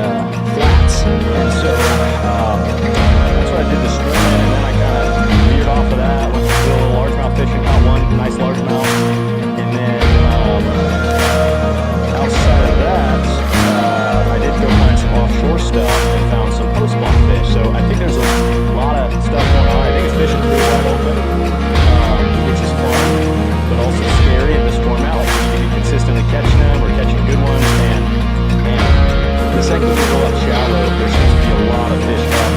flats. And so that's what I did this morning, and then I kind of veered off of that, went to do a little largemouth fishing, caught one nice largemouth, and then outside of that, I did go find some offshore stuff and found some post-spawn fish. So I think there's a lot of stuff going on. I think it's fishing pretty wide open, which is fun, but also scary in this format. Like, you can be consistently catching them or catching good ones, and the second you go up shallow, there seems to be a lot of fish up,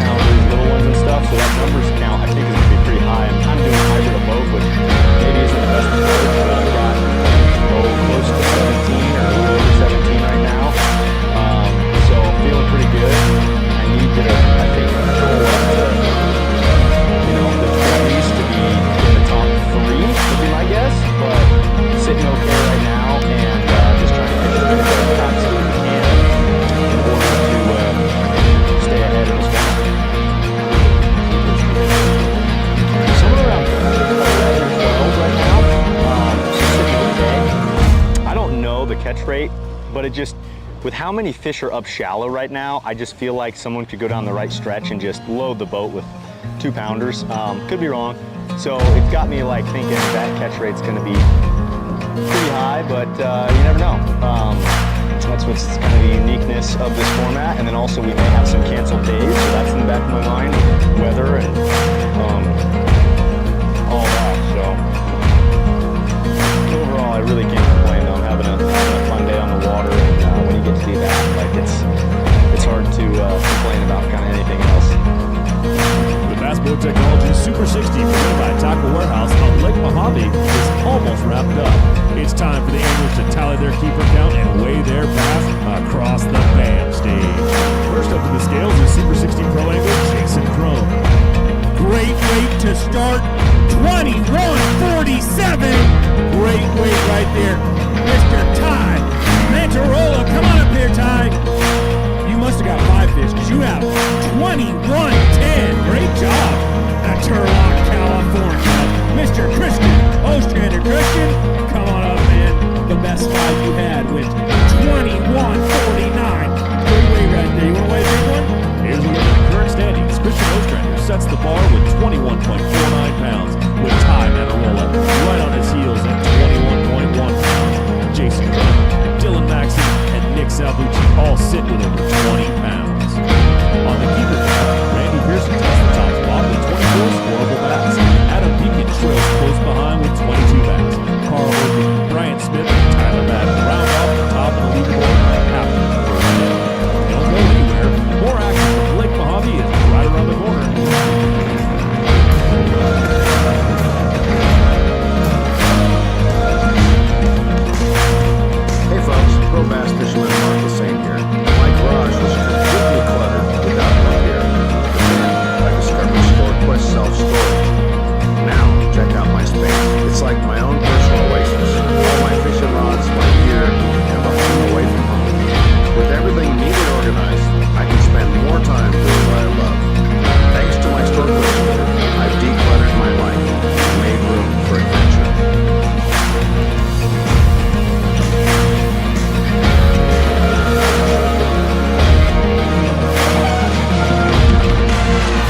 pounders, little ones and stuff. So that numbers count, I think, is going to be pretty high. I'm kind of doing a hybrid of both, which maybe isn't the best approach, but I've got close to 17 or a little over 17 right now. So I'm feeling pretty good. I need to, I think, control up to, the 20s to be in the top 3 would be my guess, but sitting okay right now and just trying to fish as many shots as we can in order to stay ahead in this one. Somewhere around 11 or 12 right now. I don't know the catch rate, but it just, with how many fish are up shallow right now, I just feel like someone could go down the right stretch and just load the boat with 2-pounders. Could be wrong. So it's got me like thinking that catch rate's gonna be pretty high, but you never know. That's what's kind of the uniqueness of this format. And then also we may have some canceled days, so that's in the back of my mind, weather and all that, so. Overall, I really can't complain though. I'm having a fun day when you get to do that. Like it's hard to complain about kind of anything else. Tackle Warehouse on Lake Mojave is almost wrapped up. It's time for the anglers to tally their keeper count and weigh their bass across the BAM stage. First up to the scales is Super 60 Pro angler Jason Crone. Great weight to start, 21.47. Great weight right there. Mr. Ty Mantarola, come on up here, Ty. You must have got 5 fish because you have 21.10. Great job at Turlock, California. Mr. Christian Ostrander. Christian, come on up, man. The best fight you had with 21.49. Good weight right there. You want to weigh a big one? Here's a look at the current standings. Christian Ostrander sets the bar with 21.49 pounds, with Ty Mantarola right on his heels at 21.1 pounds. Jason Crone, Dylan Maxey, and Nick Salvucci all sit with over 20 pounds. On the keeper count, Randy Pearson takes the top spot with 24 scoreable bass. Adam Beacon trails close behind with 22 bass. Carl Murphy, Brian Smith, and Tyler Madden round off the top of the leaderboard after the first day. Don't go anywhere. More action from Lake Mojave is right around the corner. Hey folks, pro bass fisherman Mark the Same here. My garage was completely cluttered without no gear. But then I discovered StoreQuest self-storage. Now, check out my space. It's like my own personal oasis. All my fishing rods, my gear, and the home away from home. With everything neat and organized, I can spend more time doing what I love. Thanks to my StoreQuest order, I've decluttered my life and made room for adventure.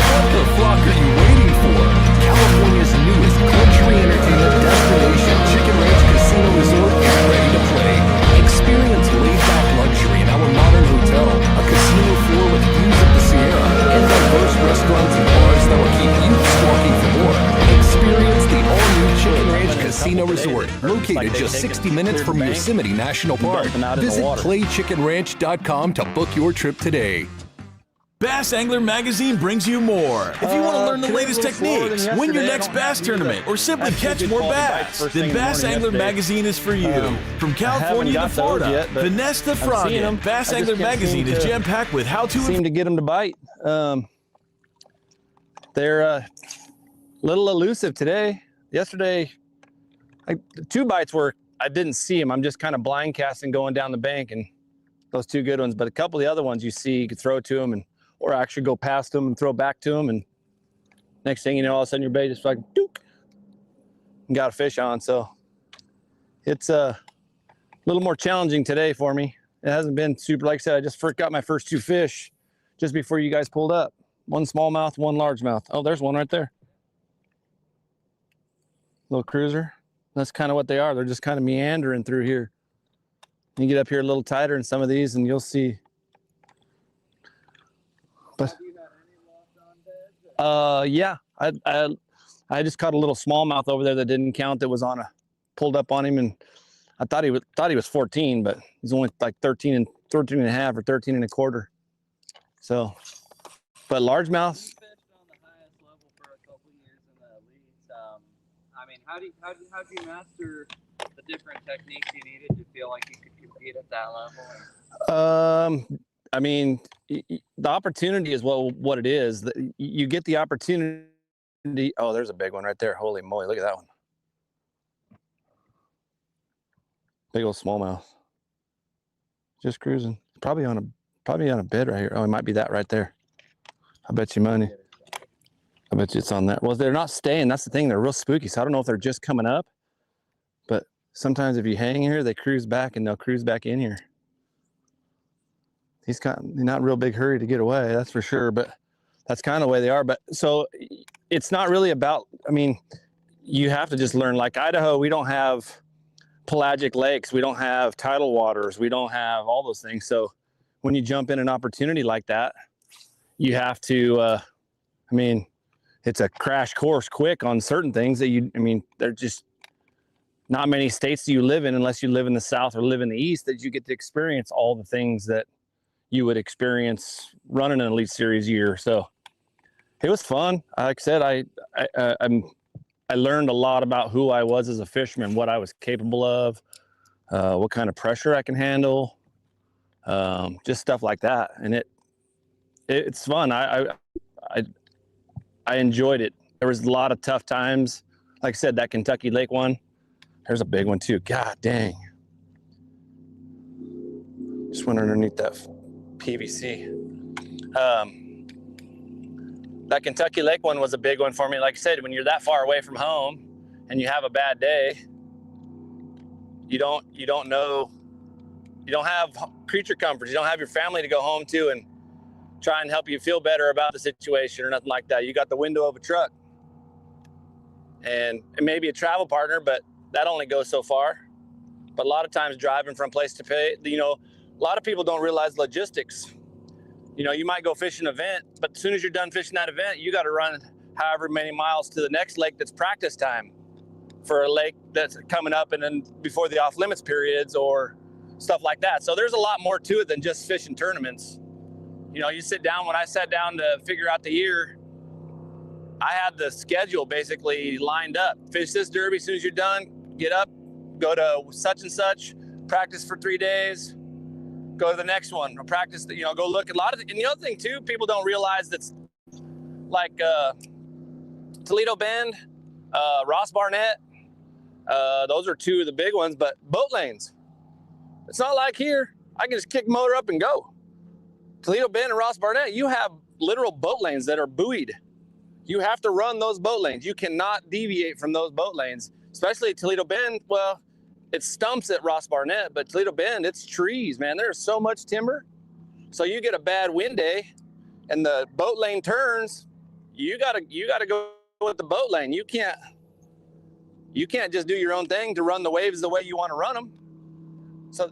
What the flock are you waiting for? California's newest luxury entertainment destination, Chicken Ranch Casino Resort, is ready to play. Experience laid-back luxury in our modern hotel, a casino floor with views of the Sierra, and diverse restaurants and bars that will keep you stalking for more. Experience the all-new Chicken Ranch Casino Resort, located just 60 minutes from Yosemite National Park. Visit playchickenranch.com to book your trip today. Bass Angler Magazine brings you more. If you want to learn the latest techniques, win your next bass tournament, or simply catch more bass, then Bass Angler Magazine is for you. From California to Florida, Vanessa to Froggen, Bass Angler Magazine is jam-packed with how-to... Seem to get them to bite. They're a little elusive today. Yesterday, the 2 bites were, I didn't see them. I'm just kind of blind casting going down the bank, and those 2 good ones. But a couple of the other ones you see, you could throw to them, or actually go past them and throw back to them, and next thing you know, all of a sudden your bait just like dook, and got a fish on. So it's a little more challenging today for me. It hasn't been super, like I said, I just got my first 2 fish just before you guys pulled up. 1 smallmouth, 1 largemouth. Oh, there's one right there. Little cruiser. That's kind of what they are. They're just kind of meandering through here. You get up here a little tighter in some of these and you'll see. But yeah, I just caught a little smallmouth over there that didn't count. That was on pulled up on him, and I thought he was 14, but he's only like 13 and a half or 13 and a quarter. So, but largemouth. I mean, how do you master the different techniques you needed to feel like you could compete at that level? I mean, the opportunity is what it is. You get the opportunity. Oh, there's a big one right there. Holy moly, look at that one. Big old smallmouth. Just cruising. Probably on a bed right here. Oh, it might be that right there. I bet you money. I bet you it's on that. Well, they're not staying. That's the thing. They're real spooky. So I don't know if they're just coming up, but sometimes if you hang here, they cruise back and they'll cruise back in here. He's not in a real big hurry to get away, that's for sure, but that's kind of the way they are. But so it's not really about, I mean, you have to just learn. Like Idaho, we don't have pelagic lakes. We don't have tidal waters. We don't have all those things. So when you jump in an opportunity like that, you have to, I mean, it's a crash course quick on certain things that they're just not many states that you live in, unless you live in the South or live in the East, that you get to experience all the things that you would experience running an Elite Series year. So it was fun. Like I said, I learned a lot about who I was as a fisherman, what I was capable of, what kind of pressure I can handle, just stuff like that. And it's fun. I enjoyed it. There was a lot of tough times. Like I said, that Kentucky Lake one, there's a big one too. God dang. Just went underneath that PVC. That Kentucky Lake one was a big one for me. Like I said, when you're that far away from home and you have a bad day, you don't know, you don't have creature comforts. You don't have your family to go home to and try and help you feel better about the situation or nothing like that. You got the window of a truck and maybe a travel partner, but that only goes so far. But a lot of times driving from place to place, you know, a lot of people don't realize logistics. You know, you might go fish an event, but as soon as you're done fishing that event, you got to run however many miles to the next lake that's practice time for a lake that's coming up and then before the off limits periods or stuff like that. So there's a lot more to it than just fishing tournaments. You know, you sit down, when I sat down to figure out the year, I had the schedule basically lined up. Fish this derby, as soon as you're done, get up, go to such and such, practice for 3 days, go to the next one, or practice, you know, go look at a lot of, and the other thing too, people don't realize that's like Toledo Bend, Ross Barnett, those are two of the big ones, but boat lanes. It's not like here, I can just kick the motor up and go. Toledo Bend and Ross Barnett, you have literal boat lanes that are buoyed. You have to run those boat lanes. You cannot deviate from those boat lanes, especially at Toledo Bend. Well, it stumps at Ross Barnett, but Toledo Bend, it's trees, man. There's so much timber. So you get a bad wind day and the boat lane turns, you gotta go with the boat lane. You can't just do your own thing to run the waves the way you want to run them. So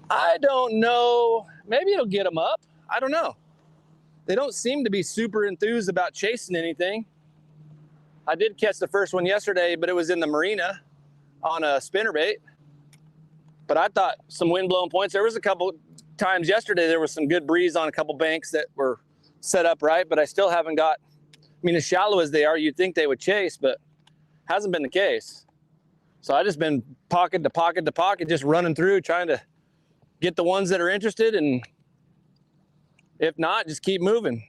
I don't know. Maybe it'll get them up. I don't know. They don't seem to be super enthused about chasing anything. I did catch the first one yesterday, but it was in the marina on a spinnerbait. But I thought some wind blowing points. There was a couple times yesterday, there was some good breeze on a couple banks that were set up right, but I still haven't got, I mean, as shallow as they are, you'd think they would chase, but hasn't been the case. So I just been pocket to pocket to pocket, just running through, trying to get the ones that are interested, and if not, just keep moving.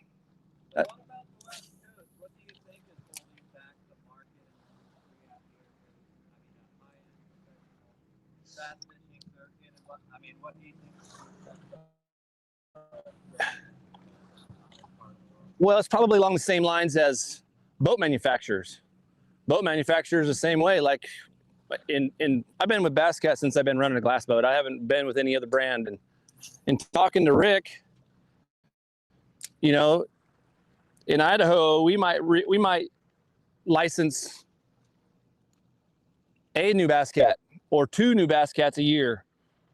Well, it's probably along the same lines as boat manufacturers. Boat manufacturers the same way. Like I've been with Bass Cat since I've been running a glass boat. I haven't been with any other brand. And in talking to Rick, you know, in Idaho, we might license a new Bass Cat or 2 new Bass Cats a year.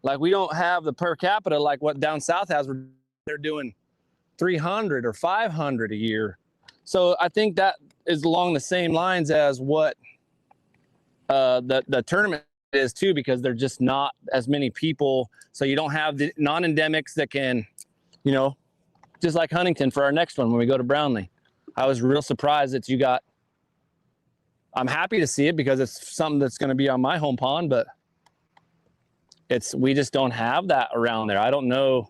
Like we don't have the per capita like what down south has. They're doing 300 or 500 a year. So I think that is along the same lines as what the tournament is too, because there's just not as many people. So you don't have the non-endemics that can, you know, just like Huntington for our next one when we go to Brownlee. I was real surprised that you got, I'm happy to see it because it's something that's going to be on my home pond, but we just don't have that around there. I don't know.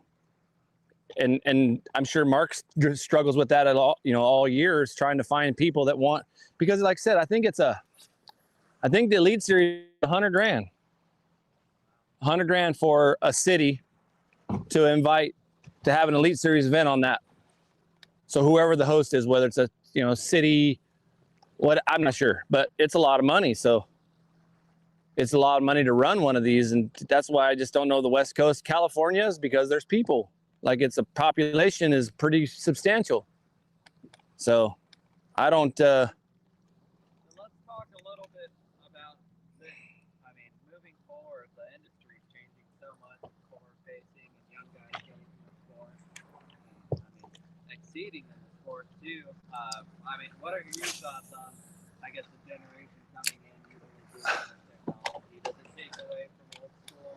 And I'm sure Mark struggles with that at all, you know, all years trying to find people that want, because like I said, I think the Elite Series is $100,000 for a city to invite to have an Elite Series event on that. So whoever the host is, whether it's a, you know, city, what, I'm not sure, but it's a lot of money. So it's a lot of money to run one of these. And that's why I just don't know the West Coast. California is because there's people. Like it's a population is pretty substantial. So I don't, Let's talk a little bit about this. I mean, moving forward, the industry is changing so much, forward facing and young guys getting in the sport. I mean, exceeding in the sport too. I mean, what are your thoughts on, I guess, the generation coming in using this technology? Does it take away from old school?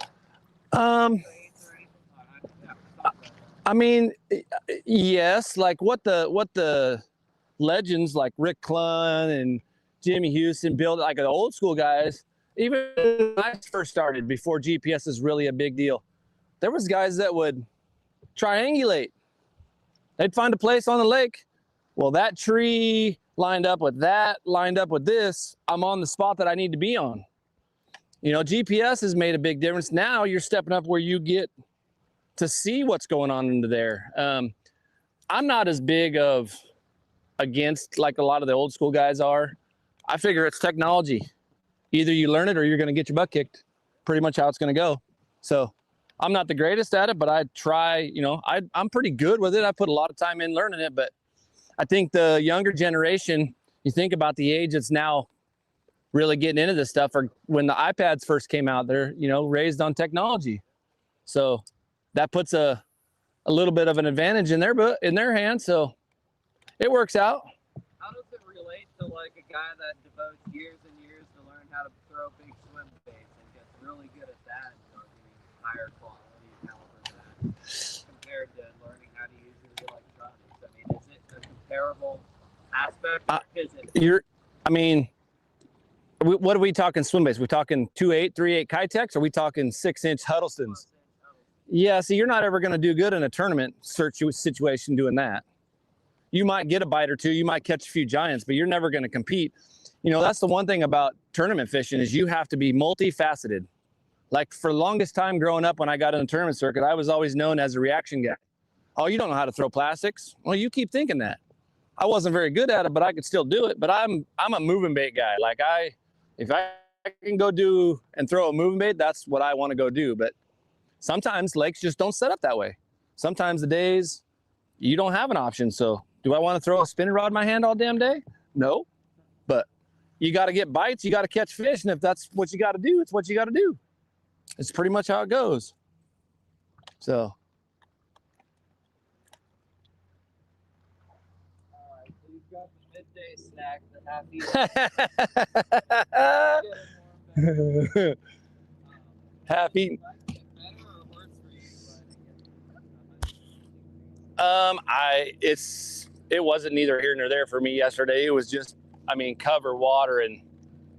I mean, yes, like what the legends like Rick Clunn and Jimmy Houston built, like the old school guys, even when I first started before GPS is really a big deal, there was guys that would triangulate. They'd find a place on the lake. Well, that tree lined up with that, lined up with this, I'm on the spot that I need to be on. You know, GPS has made a big difference. Now you're stepping up where you get to see what's going on into there. I'm not as big of against like a lot of the old school guys are. I figure it's technology. Either you learn it or you're going to get your butt kicked. Pretty much how it's going to go. So I'm not the greatest at it, but I try, you know, I'm pretty good with it. I put a lot of time in learning it, but I think the younger generation, you think about the age that's now really getting into this stuff, or when the iPads first came out, they're, you know, raised on technology. So that puts a little bit of an advantage in their hands. So it works out. How does it relate to like a guy that devotes years and years to learn how to throw big swim baits and gets really good at that and higher quality caliber that compared to learning how to use your electronics? I mean, is it a comparable aspect? Or is it? I mean, what are we talking swim baits? We talking 2.8, 3.8 Kitex? Or are we talking 6-inch Huddlestons? Yeah, so you're not ever going to do good in a tournament situation doing that. You might get a bite or two, you might catch a few giants, but you're never going to compete. You know, that's the one thing about tournament fishing is you have to be multifaceted. Like for the longest time growing up when I got in the tournament circuit, I was always known as a reaction guy. Oh, you don't know how to throw plastics? Well, you keep thinking that. I wasn't very good at it, but I could still do it. But I'm a moving bait guy. Like if I can go do and throw a moving bait, that's what I want to go do. But sometimes lakes just don't set up that way. Sometimes the days you don't have an option. So do I want to throw a spinning rod in my hand all damn day? No, but you got to get bites. You got to catch fish. And if that's what you got to do, it's what you got to do. It's pretty much how it goes. So. All right, so you've got the midday snack, the half-eaten. Half-eaten. It wasn't neither here nor there for me yesterday. It was just, I mean, cover water, and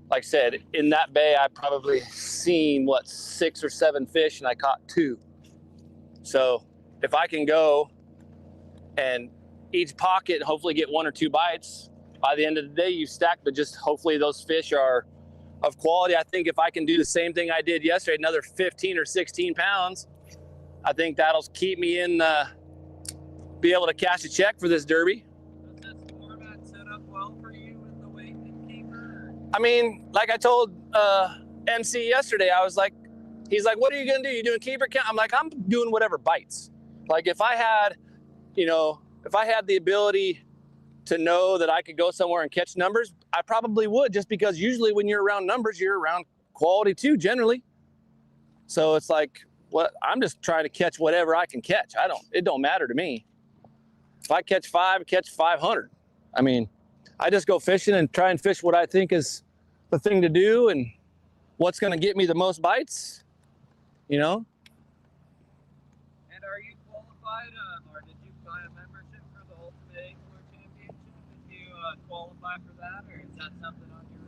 like I said, in that bay I probably seen 6 or 7 fish and I caught 2. So if I can go and each pocket hopefully get 1 or 2 bites, by the end of the day you stack, but just hopefully those fish are of quality. I think if I can do the same thing I did yesterday, another 15 or 16 pounds, I think that'll keep me in be able to cash a check for this derby. Does this format set up well for you with the weight and keeper? I mean, like I told MC yesterday, I was like, he's like, what are you gonna do? You doing keeper count? I'm like, I'm doing whatever bites. Like if I had, you know, if I had the ability to know that I could go somewhere and catch numbers, I probably would, just because usually when you're around numbers, you're around quality too, generally. So it's like, I'm just trying to catch whatever I can catch. It don't matter to me. If I catch 5, catch 500. I mean, I just go fishing and try and fish what I think is the thing to do and what's going to get me the most bites, you know? And are you qualified, or did you buy a membership for the Ultimate Angler Championship? Did you qualify for that, or is that something on your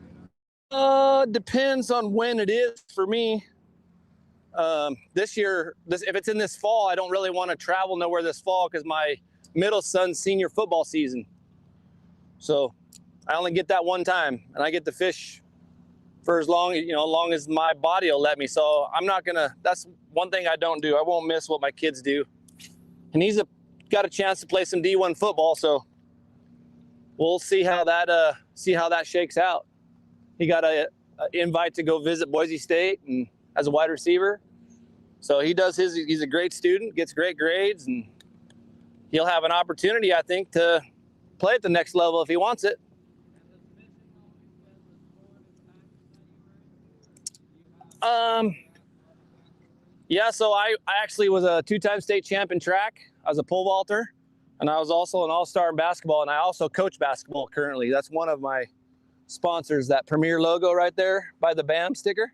radar? Depends on when it is for me. This year, if it's in this fall, I don't really want to travel nowhere this fall because my middle son's senior football season. So I only get that one time, and I get to fish for as long as my body will let me. So I'm not gonna. That's one thing I don't do. I won't miss what my kids do. And he's got a chance to play some D1 football, so we'll see how that shakes out. He got a invite to go visit Boise State and as a wide receiver. So he does he's a great student, gets great grades, and he'll have an opportunity, I think, to play at the next level if he wants it. Yeah, so I actually was a 2-time state champ in track. I was a pole vaulter, and I was also an all-star in basketball, and I also coach basketball currently. That's one of my sponsors, that Premier logo right there by the BAM sticker.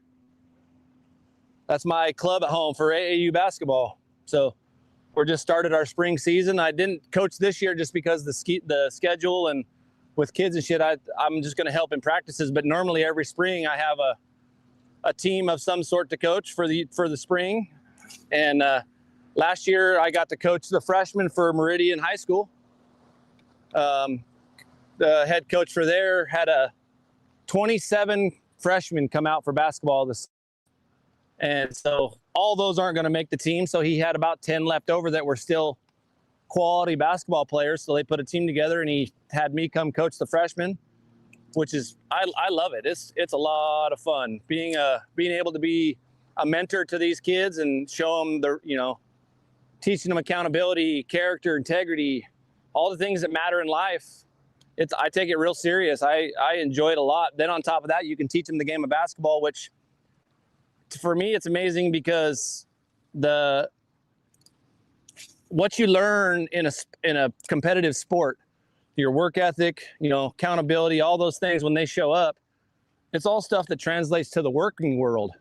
That's my club at home for AAU basketball. So we're just started our spring season. I didn't coach this year just because the schedule and with kids and shit, I'm just going to help in practices. But normally every spring I have a team of some sort to coach for the spring. And last year I got to coach the freshmen for Meridian High School. The head coach for there had 27 freshmen come out for basketball and so all those aren't going to make the team. So he had about 10 left over that were still quality basketball players. So they put a team together and he had me come coach the freshmen, which is, I love it. It's a lot of fun being able to be a mentor to these kids and show them teaching them accountability, character, integrity, all the things that matter in life. I take it real serious. I enjoy it a lot. Then on top of that, you can teach them the game of basketball, which for me, it's amazing because what you learn in a competitive sport, your work ethic, accountability, all those things, when they show up, it's all stuff that translates to the working world.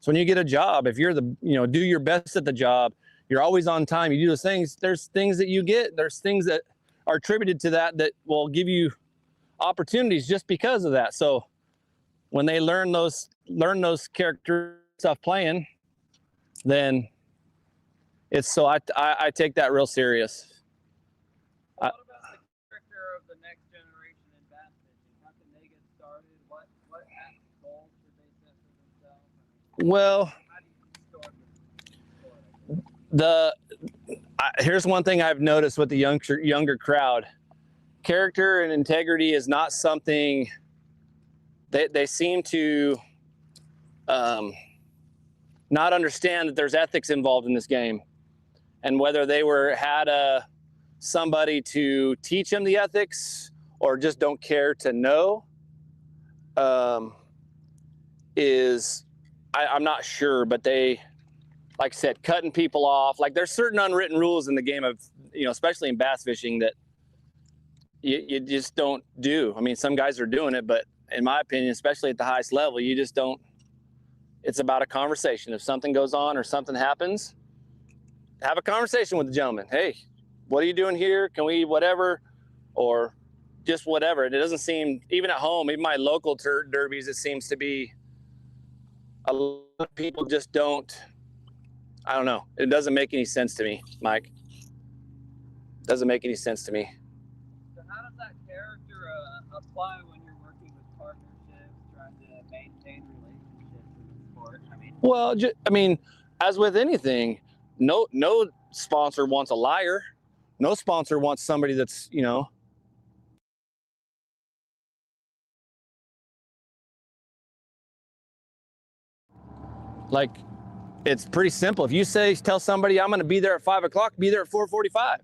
So when you get a job, if you're do your best at the job, you're always on time, you do those things, there's things that you get, there's things that are attributed to that will give you opportunities just because of that. So when they learn those character stuff playing, then it's so I take that real serious. What about the character of the next generation in bass fishing? How can they get started? What goals should they set for themselves? Well, here's one thing I've noticed with the younger crowd. Character and integrity is not something they seem to not understand that there's ethics involved in this game. And whether they had somebody to teach them the ethics or just don't care to know, I'm not sure, but they, like I said, cutting people off. Like there's certain unwritten rules in the game of, especially in bass fishing that you just don't do. I mean, some guys are doing it, but in my opinion, especially at the highest level, you just don't. It's about a conversation. If something goes on or something happens, have a conversation with the gentleman. Hey, what are you doing here? Can we whatever, or just whatever. It doesn't seem, even at home, even my local derbies, it seems to be a lot of people just don't. I don't know. It doesn't make any sense to me, Mike. Doesn't make any sense to me. So how does that character apply when you're working with partnerships, trying to maintain relationships in the sport? Well, as with anything, no sponsor wants a liar. No sponsor wants somebody that's, like, it's pretty simple. If you tell somebody I'm going to be there at 5 o'clock, be there at 4:45.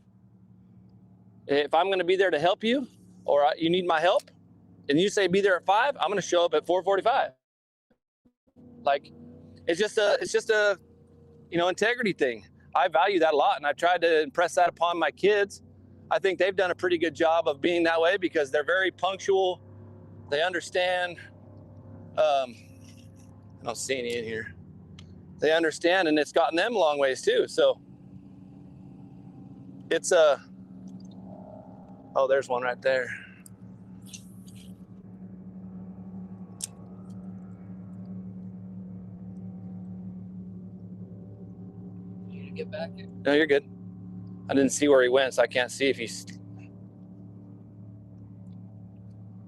If I'm going to be there to help you, or you need my help, and you say be there at 5, I'm going to show up at 4:45. Like, it's just a integrity thing. I value that a lot, and I've tried to impress that upon my kids. I think they've done a pretty good job of being that way because they're very punctual. They understand. I don't see any in here. They understand, and it's gotten them a long ways too. So it's oh, there's one right there. You need to get back in. No, you're good. I didn't see where he went, so I can't see if he's.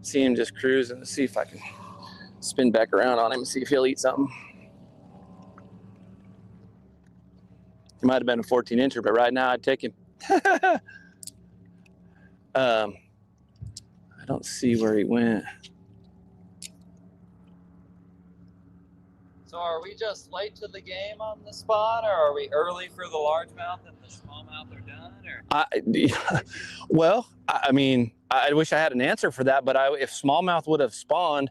See him just cruising. Let's see if I can spin back around on him and see if he'll eat something. It might have been a 14-incher, but right now I'd take him. I don't see where he went. So are we just late to the game on the spot, or are we early for the largemouth and the smallmouth are done? Or? Well, I mean, I wish I had an answer for that, but if smallmouth would have spawned,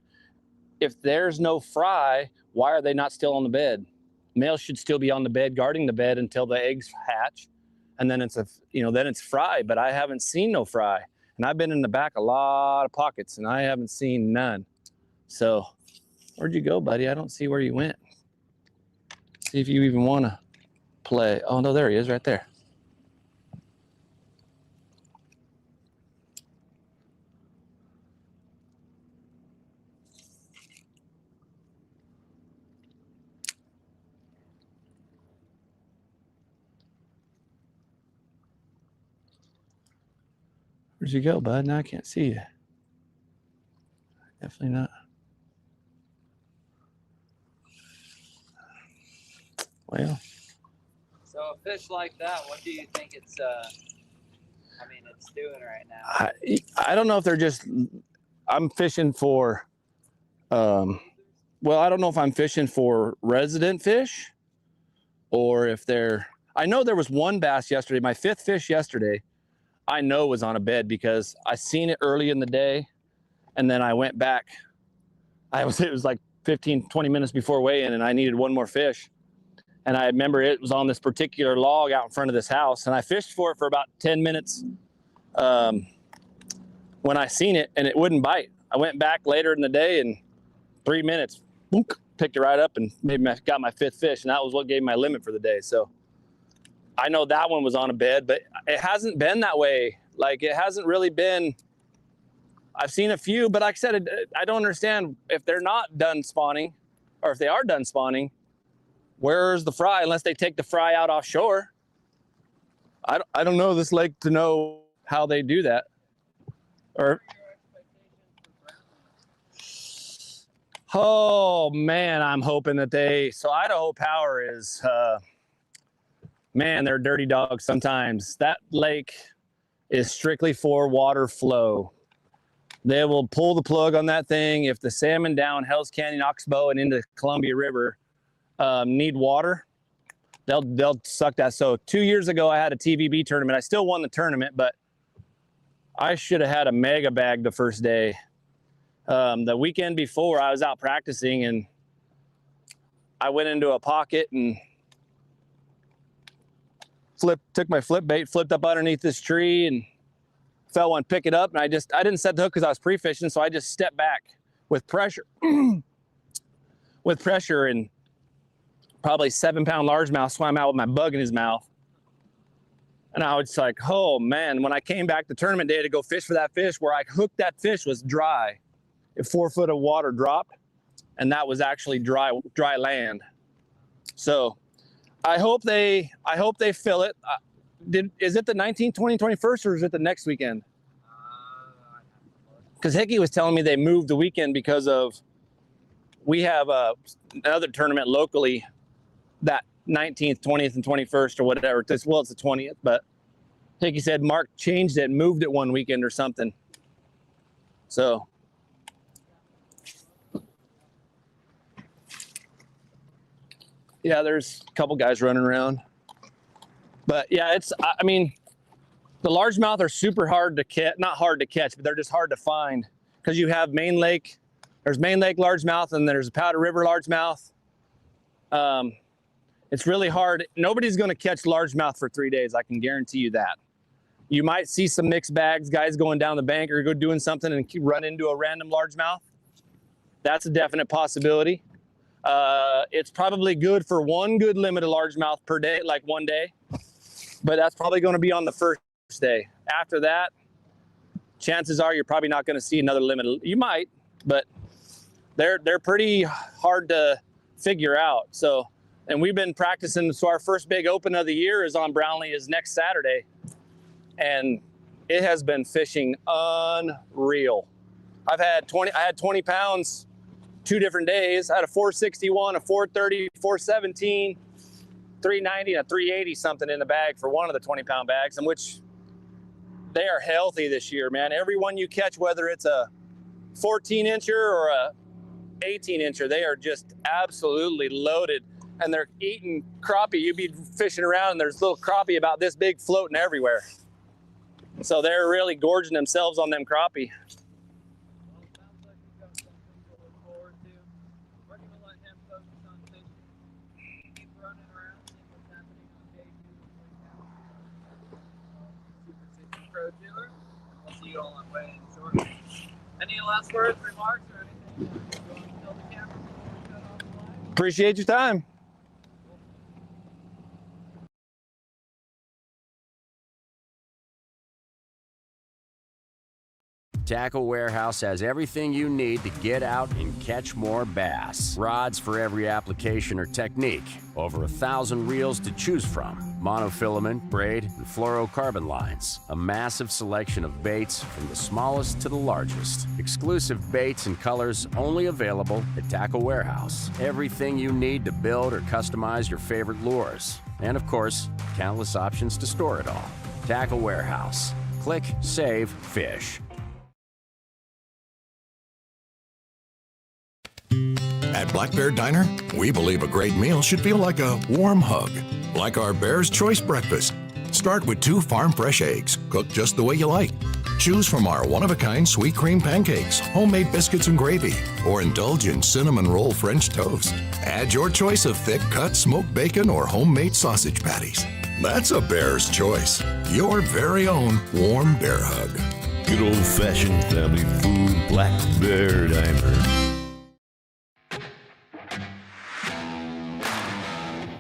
if there's no fry, why are they not still on the bed? Males should still be on the bed, guarding the bed until the eggs hatch, and then it's fry. But I haven't seen no fry, and I've been in the back a lot of pockets, and I haven't seen none. So, where'd you go, buddy? I don't see where you went. See if you even want to play. Oh no, there he is, right there. Where'd you go, bud? Now I can't see you. Definitely not. Well. So a fish like that, what do you think it's it's doing right now? I don't know if they're just, I'm fishing for, well, I don't know if I'm fishing for resident fish or if they're, I know there was one bass yesterday, my 5th fish yesterday, I know was on a bed because I seen it early in the day and then I went back. It was like 15, 20 minutes before weigh-in and I needed one more fish. And I remember it was on this particular log out in front of this house and I fished for it for about 10 minutes when I seen it and it wouldn't bite. I went back later in the day and 3 minutes, boonk, picked it right up and maybe got my 5th fish, and that was what gave my limit for the day. So I know that one was on a bed, but it hasn't been that way. Like it hasn't really been. I've seen a few, but like I said, I don't understand if they're not done spawning, or if they are done spawning, where's the fry? Unless they take the fry out offshore. I don't know this lake to know how they do that. Or oh man, I'm hoping that so Idaho Power is, man, they're dirty dogs sometimes. That lake is strictly for water flow. They will pull the plug on that thing if the salmon down Hells Canyon, Oxbow, and into Columbia River need water. They'll suck that. So 2 years ago, I had a TVB tournament. I still won the tournament, but I should have had a mega bag the first day. The weekend before, I was out practicing and I went into a pocket and took my flip bait, flipped up underneath this tree and fell one, pick it up. And I didn't set the hook because I was pre-fishing. So I just stepped back with pressure, and probably 7-pound largemouth swam out with my bug in his mouth. And I was like, oh man, when I came back the tournament day to go fish for that fish, where I hooked that fish was dry. 4 foot of water dropped, and that was actually dry land. So I hope they fill it. Is it the 19th, 20, 21st, or is it the next weekend? Because Hickey was telling me they moved the weekend because of, we have another tournament locally that 19th, 20th, and 21st or whatever. Well, it's the 20th, but Hickey said Mark changed it and moved it one weekend or something. So yeah, there's a couple guys running around. But yeah, I mean, the largemouth are super hard to catch, not hard to catch, but they're just hard to find because you have Main Lake, there's Main Lake largemouth and there's Powder River largemouth. It's really hard. Nobody's going to catch largemouth for 3 days. I can guarantee you that. You might see some mixed bags, guys going down the bank or go doing something and run into a random largemouth. That's a definite possibility. It's probably good for one good limit of largemouth per day, like one day, but that's probably going to be on the first day. After that, chances are you're probably not going to see another limit. You might, but they're pretty hard to figure out. So, and we've been practicing. So our first big open of the year is on Brownlee, is next Saturday, and it has been fishing unreal. I had 20 pounds 2 different days. I had a 461, a 430, 417, 390, and a 380 something in the bag for one of the 20-pound bags, in which they are healthy this year, man. Every one you catch, whether it's a 14-incher or a 18-incher, they are just absolutely loaded, and they're eating crappie. You'd be fishing around, and there's little crappie about this big floating everywhere. So they're really gorging themselves on them crappie. Any last words, remarks, or anything you want to tell the camera before we cut off the line? Appreciate your time. Tackle Warehouse has everything you need to get out and catch more bass. Rods for every application or technique. Over 1,000 reels to choose from. Monofilament, braid, and fluorocarbon lines. A massive selection of baits from the smallest to the largest. Exclusive baits and colors only available at Tackle Warehouse. Everything you need to build or customize your favorite lures. And of course, countless options to store it all. Tackle Warehouse. Click, save, fish. At Black Bear Diner, we believe a great meal should feel like a warm hug, like our Bear's Choice Breakfast. Start with 2 farm-fresh eggs, cooked just the way you like. Choose from our one-of-a-kind sweet cream pancakes, homemade biscuits and gravy, or indulge in cinnamon roll French toast. Add your choice of thick-cut smoked bacon or homemade sausage patties. That's a Bear's Choice. Your very own warm bear hug. Good old-fashioned family food, Black Bear Diner.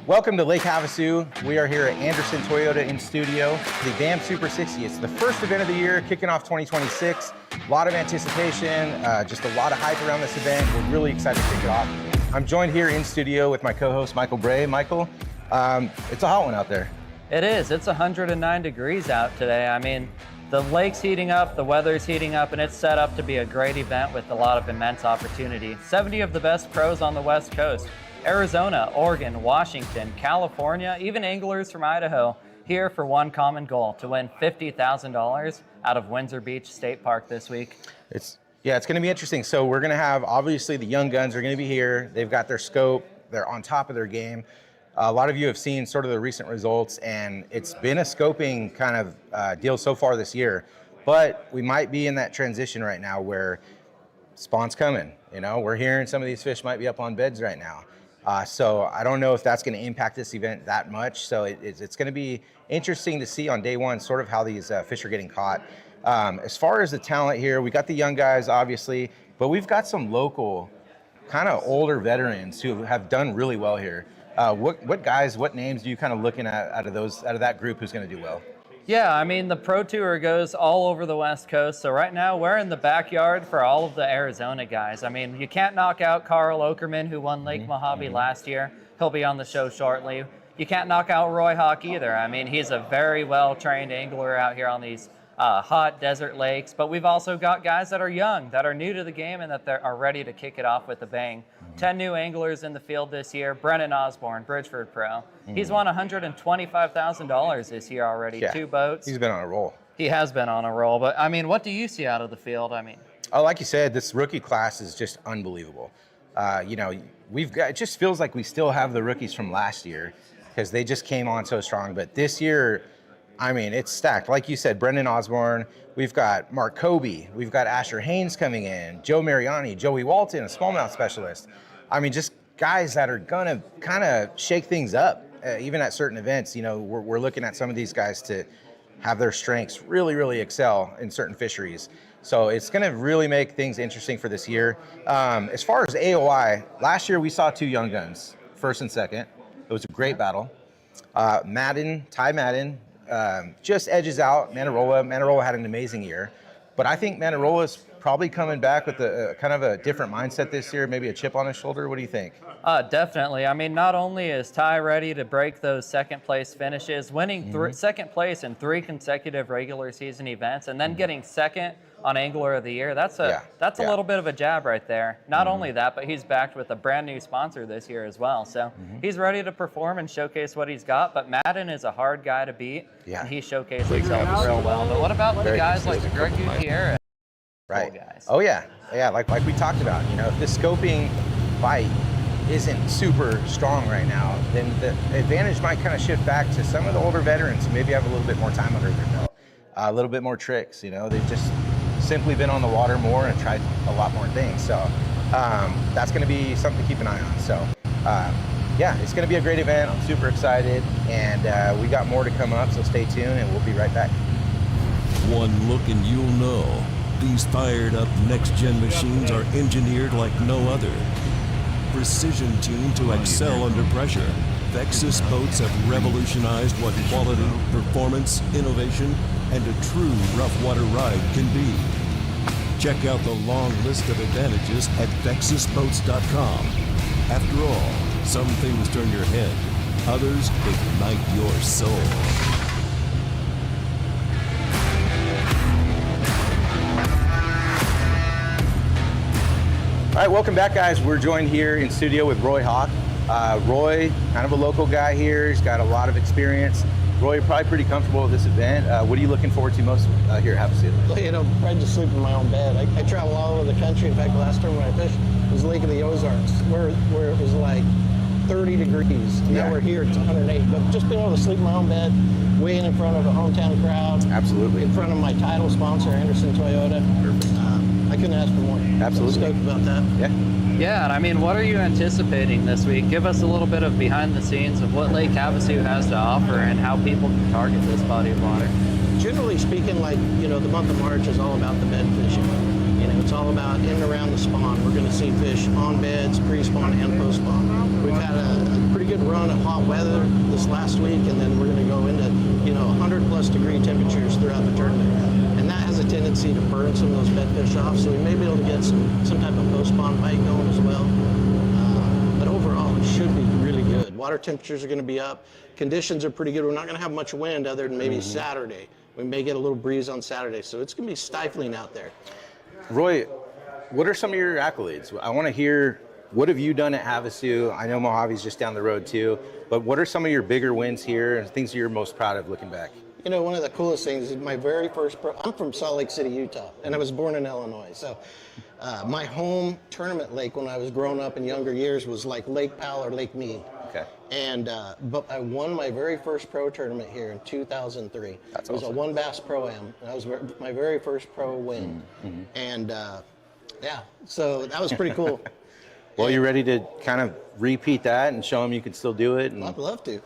Welcome to Lake Havasu. We are here at Anderson Toyota in studio, the BAM Super 60. It's the first event of the year, kicking off 2026. A lot of anticipation, just a lot of hype around this event. We're really excited to kick it off. I'm joined here in studio with my co-host, Michael Bray. Michael, it's a hot one out there. It is. It's 109 degrees out today. I mean, the lake's heating up, the weather's heating up, and it's set up to be a great event with a lot of immense opportunity. 70 of the best pros on the West Coast. Arizona, Oregon, Washington, California, even anglers from Idaho here for one common goal, to win $50,000 out of Windsor Beach State Park this week. It's going to be interesting. So we're going to have, obviously, the young guns are going to be here. They've got their scope. They're on top of their game. A lot of you have seen sort of the recent results, and it's been a scoping kind of deal so far this year. But we might be in that transition right now where spawn's coming. You know, we're hearing some of these fish might be up on beds right now. So I don't know if that's going to impact this event that much. So it's going to be interesting to see on day one sort of how these fish are getting caught. As far as the talent here, we got the young guys, obviously, but we've got some local, kind of older veterans who have done really well here. What guys, what names are you kind of looking at out of that group who's going to do well? Yeah, I mean, the Pro Tour goes all over the West Coast. So right now we're in the backyard for all of the Arizona guys. I mean, you can't knock out Carl Okerman, who won Lake Mojave last year. He'll be on the show shortly. You can't knock out Roy Hawk either. I mean, he's a very well-trained angler out here on these hot desert lakes. But we've also got guys that are young, that are new to the game, and that are ready to kick it off with a bang. 10 new anglers in the field this year. Brennan Osborne, Bridgeford Pro. He's won $125,000 this year already. Yeah, 2 boats. He's been on a roll. He has been on a roll. But, I mean, what do you see out of the field? I mean, oh, like you said, this rookie class is just unbelievable. You know, it just feels like we still have the rookies from last year because they just came on so strong. But this year, I mean, it's stacked. Like you said, Brendan Osborne, we've got Mark Kobe, we've got Asher Haynes coming in, Joe Mariani, Joey Walton, a smallmouth specialist. I mean, just guys that are gonna kind of shake things up, even at certain events. You know, we're looking at some of these guys to have their strengths really, really excel in certain fisheries. So it's gonna really make things interesting for this year. As far as AOI, last year we saw 2 young guns, first and second. It was a great battle. Ty Madden, just edges out Manarola. Manarola had an amazing year, but I think Manarola's probably coming back with a kind of a different mindset this year, maybe a chip on his shoulder. What do you think? Definitely. I mean, not only is Ty ready to break those second place finishes, winning second place in 3 consecutive regular season events, and then getting second on Angler of the Year. That's a little bit of a jab right there. Not only that, but he's backed with a brand new sponsor this year as well. So he's ready to perform and showcase what he's got. But Madden is a hard guy to beat, and he showcased himself real well. But what about the guys like Greg Gutierrez? Right. Guys. Oh yeah, like we talked about. You know, if the scoping bite isn't super strong right now, then the advantage might kind of shift back to some of the older veterans who maybe have a little bit more time under their belt, a little bit more tricks. You know, they've just simply been on the water more and tried a lot more things. So that's going to be something to keep an eye on. So yeah, it's going to be a great event. I'm super excited, and we got more to come up. So stay tuned, and we'll be right back. One look and you'll know. These fired-up next-gen machines are engineered like no other. Precision-tuned to excel under pressure, Vexus boats have revolutionized what quality, performance, innovation, and a true rough water ride can be. Check out the long list of advantages at vexusboats.com. After all, some things turn your head, others ignite your soul. All right, welcome back, guys. We're joined here in studio with Roy Hawk. Roy, kind of a local guy here. He's got a lot of experience. Roy, you're probably pretty comfortable with this event. What are you looking forward to most here at Havasu? Well, you know, I just sleep in my own bed. I travel all over the country. In fact, the last time when I fished was Lake of the Ozarks, where it was like 30 degrees. And now we're here, it's 108. But just being able to sleep in my own bed, weighing in front of a hometown crowd. Absolutely. In front of my title sponsor, Anderson Toyota. I couldn't ask for more. Absolutely. I'm stoked about that. Yeah. Yeah, and I mean, what are you anticipating this week? Give us a little bit of behind the scenes of what Lake Havasu has to offer and how people can target this body of water. Generally speaking, like, you know, the month of March is all about the bed fishing. You know, it's all about in and around the spawn. We're going to see fish on beds, pre-spawn and post-spawn. We've had a pretty good run of hot weather this last week, and then we're going to go into, you know, 100+ degree temperatures throughout the tournament. And that has a tendency to burn some of those bed fish off, so we may be able to get some type of post-spawn bite going as well. But overall, it should be really good. Water temperatures are going to be up. Conditions are pretty good. We're not going to have much wind other than maybe Saturday. We may get a little breeze on Saturday, so it's going to be stifling out there. Roy, what are some of your accolades? I want to hear, what have you done at Havasu? I know Mojave's just down the road too, but what are some of your bigger wins here and things you're most proud of looking back? You know, one of the coolest things is my very first I'm from Salt Lake City, Utah, and I was born in Illinois. So my home tournament lake when I was growing up in younger years was like Lake Powell or Lake Mead. Okay. And but I won my very first pro tournament here in 2003. It was a one bass pro-am. That was my very first pro win. And yeah, so that was pretty cool. Well, you ready to kind of repeat that and show them you can still do it? And I'd love to.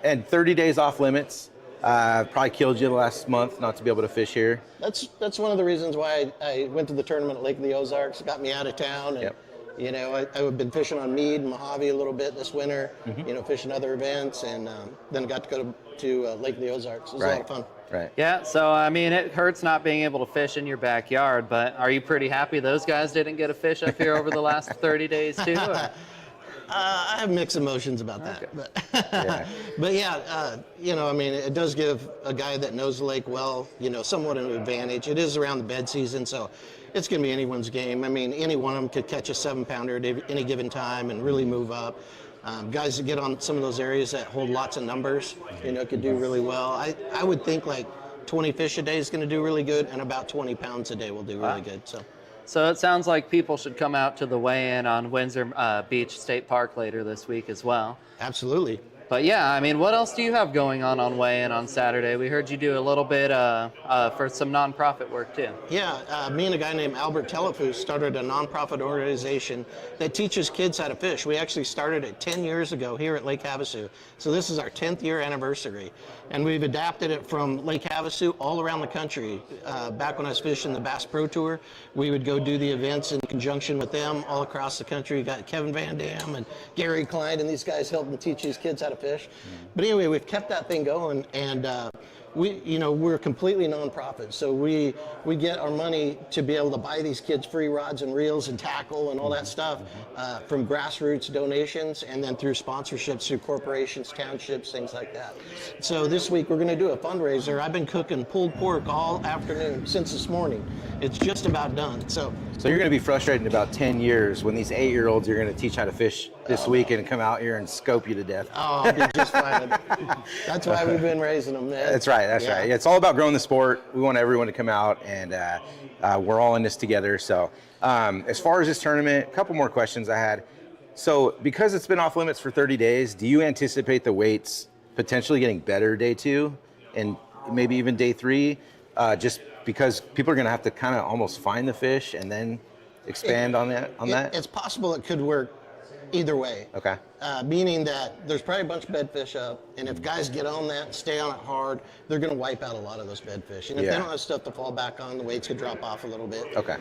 And 30 days off limits. Probably killed you last month not to be able to fish here. That's one of the reasons why I went to the tournament at Lake of the Ozarks. Got me out of town. And, you know, I've been fishing on Mead and Mojave a little bit this winter, you know, fishing other events, and then got to go to Lake of the Ozarks. It was a lot of fun. Right. Yeah, so I mean, it hurts not being able to fish in your backyard, but are you pretty happy those guys didn't get a fish up here over the last 30 days too? I have mixed emotions about that, but yeah, you know, I mean, it does give a guy that knows the lake well, you know, somewhat an advantage. It is around the bed season, so it's going to be anyone's game. I mean, any one of them could catch a 7-pounder at any given time and really move up. Guys that get on some of those areas that hold lots of numbers, you know, could do really well. I would think like 20 fish a day is going to do really good, and about 20 pounds a day will do really good. So it sounds like people should come out to the weigh-in on Windsor Beach State Park later this week as well. Absolutely. But yeah, I mean, what else do you have going on weigh-in on Saturday? We heard you do a little bit for some nonprofit work too. Yeah, me and a guy named Albert Telefus started a nonprofit organization that teaches kids how to fish. We actually started it 10 years ago here at Lake Havasu. So this is our 10th year anniversary. And we've adapted it from Lake Havasu all around the country. Back when I was fishing the Bass Pro Tour, we would go do the events in conjunction with them all across the country. We got Kevin Van Dam and Gary Klein and these guys helping teach these kids how to fish. But anyway, we've kept that thing going, and we're completely nonprofit. So we get our money to be able to buy these kids free rods and reels and tackle and all that stuff from grassroots donations, and then through sponsorships through corporations, townships, things like that. So this week we're going to do a fundraiser. I've been cooking pulled pork all afternoon since this morning. It's just about done. So you're going to be frustrated in about 10 years when these 8-year-olds are going to teach how to fish this week and come out here and scope you to death. Oh, I'll be just fine. That's why we've been raising them, man. That's right. That's right. It's all about growing the sport. We want everyone to come out, and we're all in this together. So as far as this tournament, a couple more questions I had. So because it's been off limits for 30 days, do you anticipate the weights potentially getting better day 2 and maybe even day 3? Just because people are going to have to kind of almost find the fish and then expand on that? It's possible it could work either way. Okay. Meaning that there's probably a bunch of bedfish up, and if guys get on that, stay on it hard, they're going to wipe out a lot of those bedfish. And if they don't have stuff to fall back on, the weights could drop off a little bit. Okay.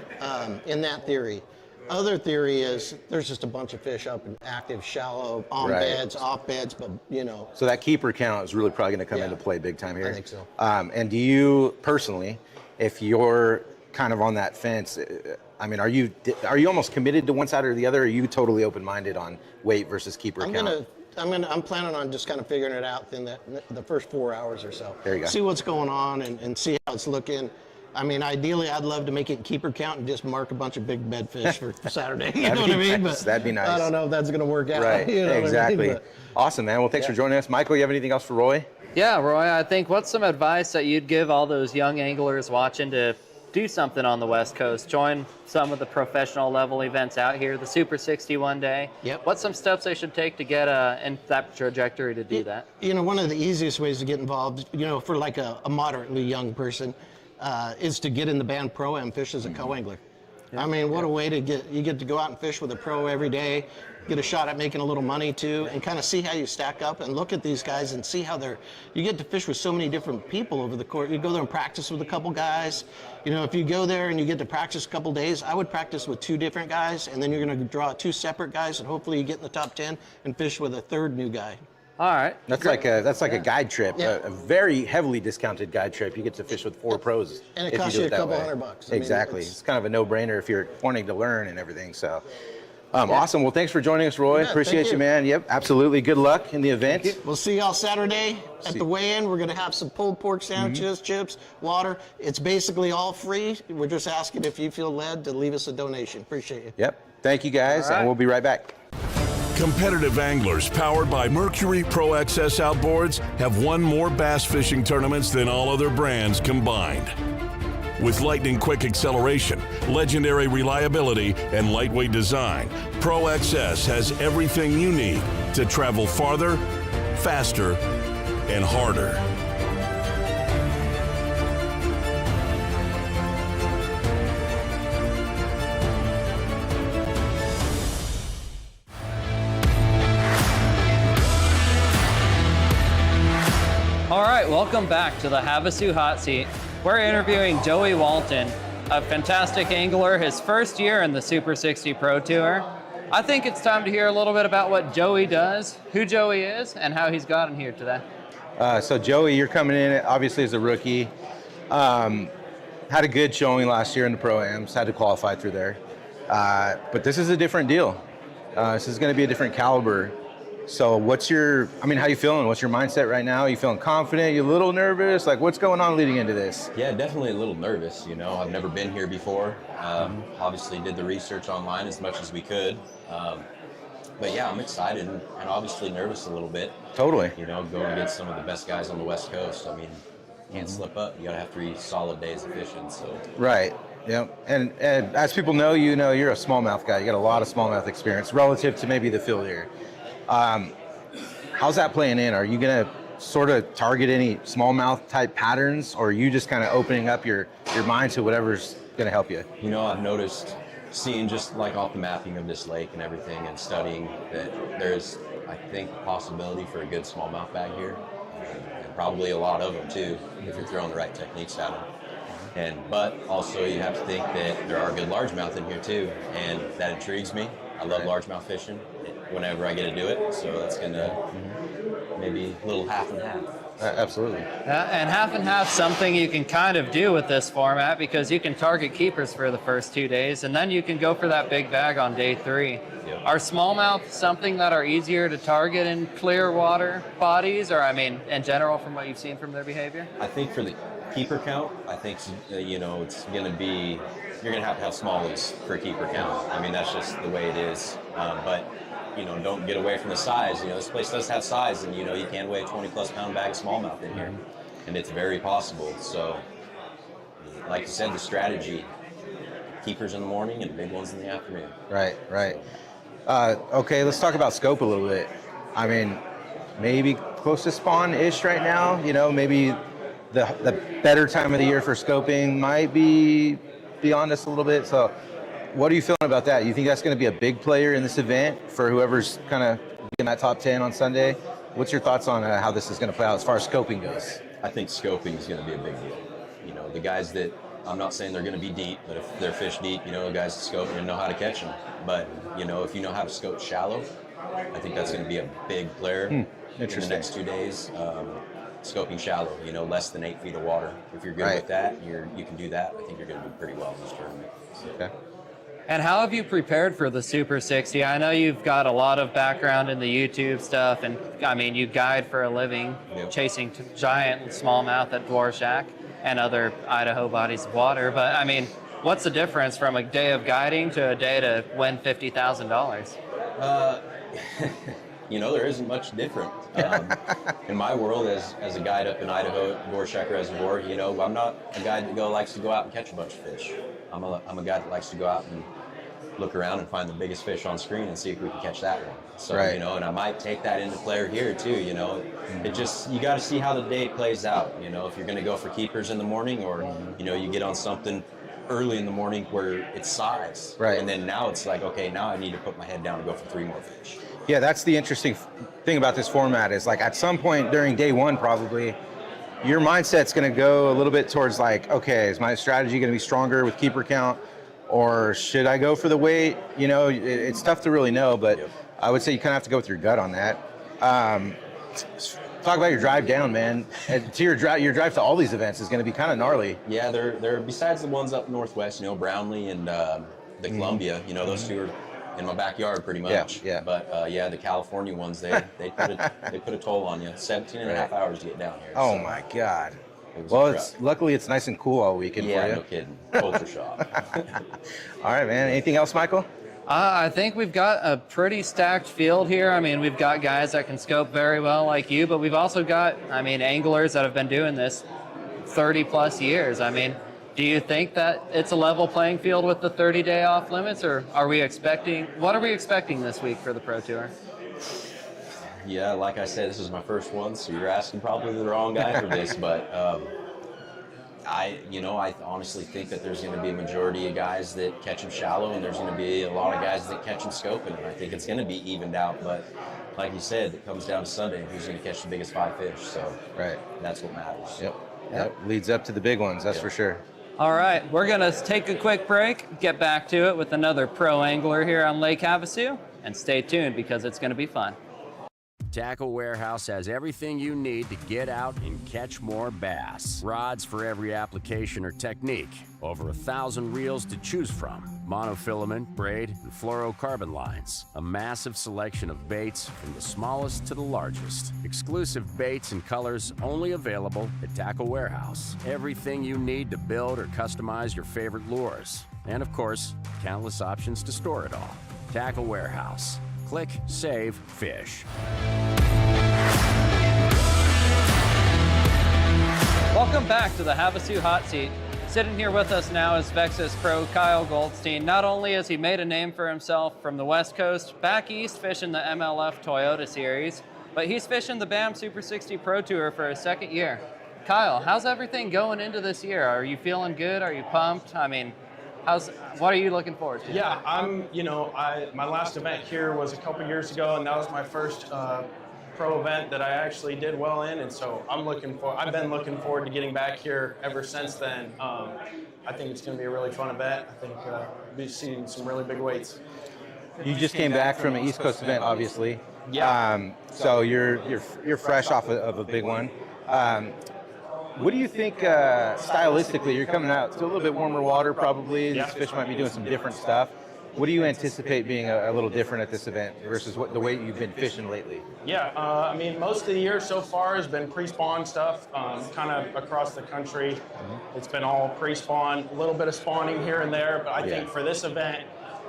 In that theory. Other theory is there's just a bunch of fish up in active, shallow, on beds, off beds, but you know. So that keeper count is really probably going to come into play big time here. I think so. And do you personally, if you're kind of on that fence, I mean, are you almost committed to one side or the other? Or are you totally open-minded on weight versus keeper count? I'm planning on just kind of figuring it out in the first 4 hours or so. There you go. See what's going on and see how it's looking. I mean, ideally, I'd love to make it keeper count and just mark a bunch of big bedfish for Saturday. You know what I mean? Nice. That'd be nice. I don't know if that's going to work out. Right. You know Exactly. what I mean? Awesome, man. Well, thanks for joining us. Michael, you have anything else for Roy? Yeah, Roy, I think what's some advice that you'd give all those young anglers watching to do something on the West Coast? Join some of the professional level events out here, the Super 60 one day. Yep. What's some steps they should take to get in that trajectory to do that? You know, one of the easiest ways to get involved, you know, for like a moderately young person, is to get in the band Pro-Am fish as a co-angler. I mean, what a way to get to go out and fish with a pro every day, get a shot at making a little money too, and kind of see how you stack up and look at these guys and see how you get to fish with so many different people over the course. You go there and practice with a couple guys. You know, if you go there and you get to practice a couple days, I would practice with 2 different guys, and then you're going to draw 2 separate guys, and hopefully you get in the top 10 and fish with a 3rd new guy. All right. That's like a guide trip, a very heavily discounted guide trip. You get to fish with 4 pros. And it costs you a couple $100. Exactly. It's kind of a no-brainer if you're wanting to learn and everything. So, awesome. Well, thanks for joining us, Roy. Appreciate you, man. Yep, absolutely. Good luck in the event. We'll see y'all Saturday at the weigh-in. We're going to have some pulled pork sandwiches, chips, water. It's basically all free. We're just asking if you feel led to leave us a donation. Appreciate you. Yep. Thank you, guys, and we'll be right back. Competitive anglers powered by Mercury Pro XS outboards have won more bass fishing tournaments than all other brands combined. With lightning-quick acceleration, legendary reliability, and lightweight design, Pro XS has everything you need to travel farther, faster, and harder. All right, welcome back to the Havasu Hot Seat. We're interviewing Joey Walton, a fantastic angler, his first year in the Super 60 Pro Tour. I think it's time to hear a little bit about what Joey does, who Joey is, and how he's gotten here today. So Joey, you're coming in obviously as a rookie. Had a good showing last year in the Pro-Ams, had to qualify through there. But this is a different deal. This is gonna be a different caliber. So how you feeling? What's your mindset right now? Are you feeling confident? You a little nervous? Like, what's going on leading into this? Yeah, definitely a little nervous. You know, I've never been here before. Obviously did the research online as much as we could. But yeah, I'm excited and obviously nervous a little bit. Totally. You know, going against some of the best guys on the West Coast. I mean, you can't slip up. You gotta have 3 solid days of fishing, so. Right. Yeah, and as people know, you know, you're a smallmouth guy. You got a lot of smallmouth experience relative to maybe the field here. How's that playing in? Are you gonna sort of target any smallmouth type patterns, or are you just kind of opening up your mind to whatever's gonna help you? You know, I've noticed, seeing just like off the mapping of this lake and everything and studying, that there's, I think, a possibility for a good smallmouth bag here, and probably a lot of them too, if you're throwing the right techniques at them. But also you have to think that there are good largemouth in here too, and that intrigues me. I love largemouth fishing whenever I get to do it, so that's gonna maybe a little half and half. Absolutely. And half and half, something you can kind of do with this format, because you can target keepers for the first 2 days, and then you can go for that big bag on day 3. Yep. Are smallmouth something that are easier to target in clear water bodies, or I mean, in general, from what you've seen from their behavior? I think for the keeper count, I think you know, it's gonna be, you're gonna have to have smallies for keeper count. I mean, that's just the way it is. But you know, don't get away from the size. You know, this place does have size, and you know, you can weigh a 20+ pound bag of smallmouth in here, and it's very possible. So, like you said, the strategy: keepers in the morning and big ones in the afternoon. Right, right. Okay, let's talk about scope a little bit. I mean, maybe close to spawn-ish right now. You know, maybe the better time of the year for scoping might be beyond us a little bit. So, what are you feeling about that? You think that's going to be a big player in this event for whoever's kind of in that top 10 on Sunday? What's your thoughts on how this is going to play out as far as scoping goes? I think scoping is going to be a big deal. You know, the guys that, I'm not saying they're going to be deep, but if they're fish deep, you know, the guys that scope and know how to catch them. But, you know, if you know how to scope shallow, I think that's going to be a big player in the next 2 days. scoping shallow, you know, less than 8 feet of water. If you're good with that, you can do that. I think you're going to do pretty well in this tournament. Okay. And how have you prepared for the Super 60? I know you've got a lot of background in the YouTube stuff, and I mean, you guide for a living, chasing giant smallmouth at Dvorak and other Idaho bodies of water. But I mean, what's the difference from a day of guiding to a day to win $50,000? You know, there isn't much different. In my world, as a guide up in Idaho at Dvorak Reservoir, you know, I'm not a guide that likes to go out and catch a bunch of fish. I'm a guy that likes to go out and look around and find the biggest fish on screen and see if we can catch that one. So, you know, and I might take that into play here too, you know. It just, you got to see how the day plays out, you know, if you're going to go for keepers in the morning or, you know, you get on something early in the morning where it's size. Right. And then now it's like, okay, now I need to put my head down and go for 3 more fish. Yeah, that's the interesting thing about this format is like at some point during day one, probably, your mindset's going to go a little bit towards like, okay, is my strategy going to be stronger with keeper count, or should I go for the weight? You know, it's tough to really know, but I would say you kind of have to go with your gut on that. Talk about your drive down, man. To your drive to all these events is going to be kind of gnarly. Yeah, they're besides the ones up northwest, you know, Brownlee and the Columbia. You know, those two are in my backyard pretty much. Yeah. But yeah, the California ones, they put a toll on you. 17 and a half hours to get down here. Oh so. My God. Well, luckily it's nice and cool all weekend for you. Yeah, no kidding. Culture shock. All right, man. Anything else, Michael? I think we've got a pretty stacked field here. I mean, we've got guys that can scope very well like you, but we've also got, I mean, anglers that have been doing this 30 plus years. I mean, do you think that it's a level playing field with the 30-day off limits, or what are we expecting this week for the Pro Tour? Yeah, like I said, this is my first one, so you're asking probably the wrong guy for this, but I honestly think that there's going to be a majority of guys that catch them shallow, and there's going to be a lot of guys that catch them scoping, and I think it's going to be evened out, but like you said, it comes down to Sunday, who's going to catch the biggest 5 fish, so that's what matters. Yep. Leads up to the big ones, that's for sure. All right, we're going to take a quick break, get back to it with another pro angler here on Lake Havasu, and stay tuned because it's going to be fun. Tackle Warehouse has everything you need to get out and catch more bass. Rods for every application or technique. Over 1,000 reels to choose from. Monofilament, braid, and fluorocarbon lines. A massive selection of baits from the smallest to the largest. Exclusive baits and colors only available at Tackle Warehouse. Everything you need to build or customize your favorite lures. And of course, countless options to store it all. Tackle Warehouse. Click, save, fish. Welcome back to the Havasu Hot Seat. Sitting here with us now is Vexus pro Kyle Goldstein. Not only has he made a name for himself from the West Coast, back east fishing the MLF Toyota Series, but he's fishing the BAM Super 60 Pro Tour for his second year. Kyle, how's everything going into this year? Are you feeling good? Are you pumped? I mean, what are you looking forward to? Yeah, my last event here was a couple years ago, and that was my first pro event that I actually did well in, and so I've been looking forward to getting back here ever since then. I think it's going to be a really fun event. I think we'll be seeing some really big weights. You just came back from an East Coast event, obviously. Yeah. So you're fresh off of a big one. What do you think stylistically? You're coming out to a little bit warmer water, probably. These fish might be doing some different stuff. What do you anticipate being a little different at this event versus the way you've been fishing lately? Yeah, I mean, most of the year so far has been pre-spawn stuff, kind of across the country. It's been all pre-spawn, a little bit of spawning here and there, but I think for this event,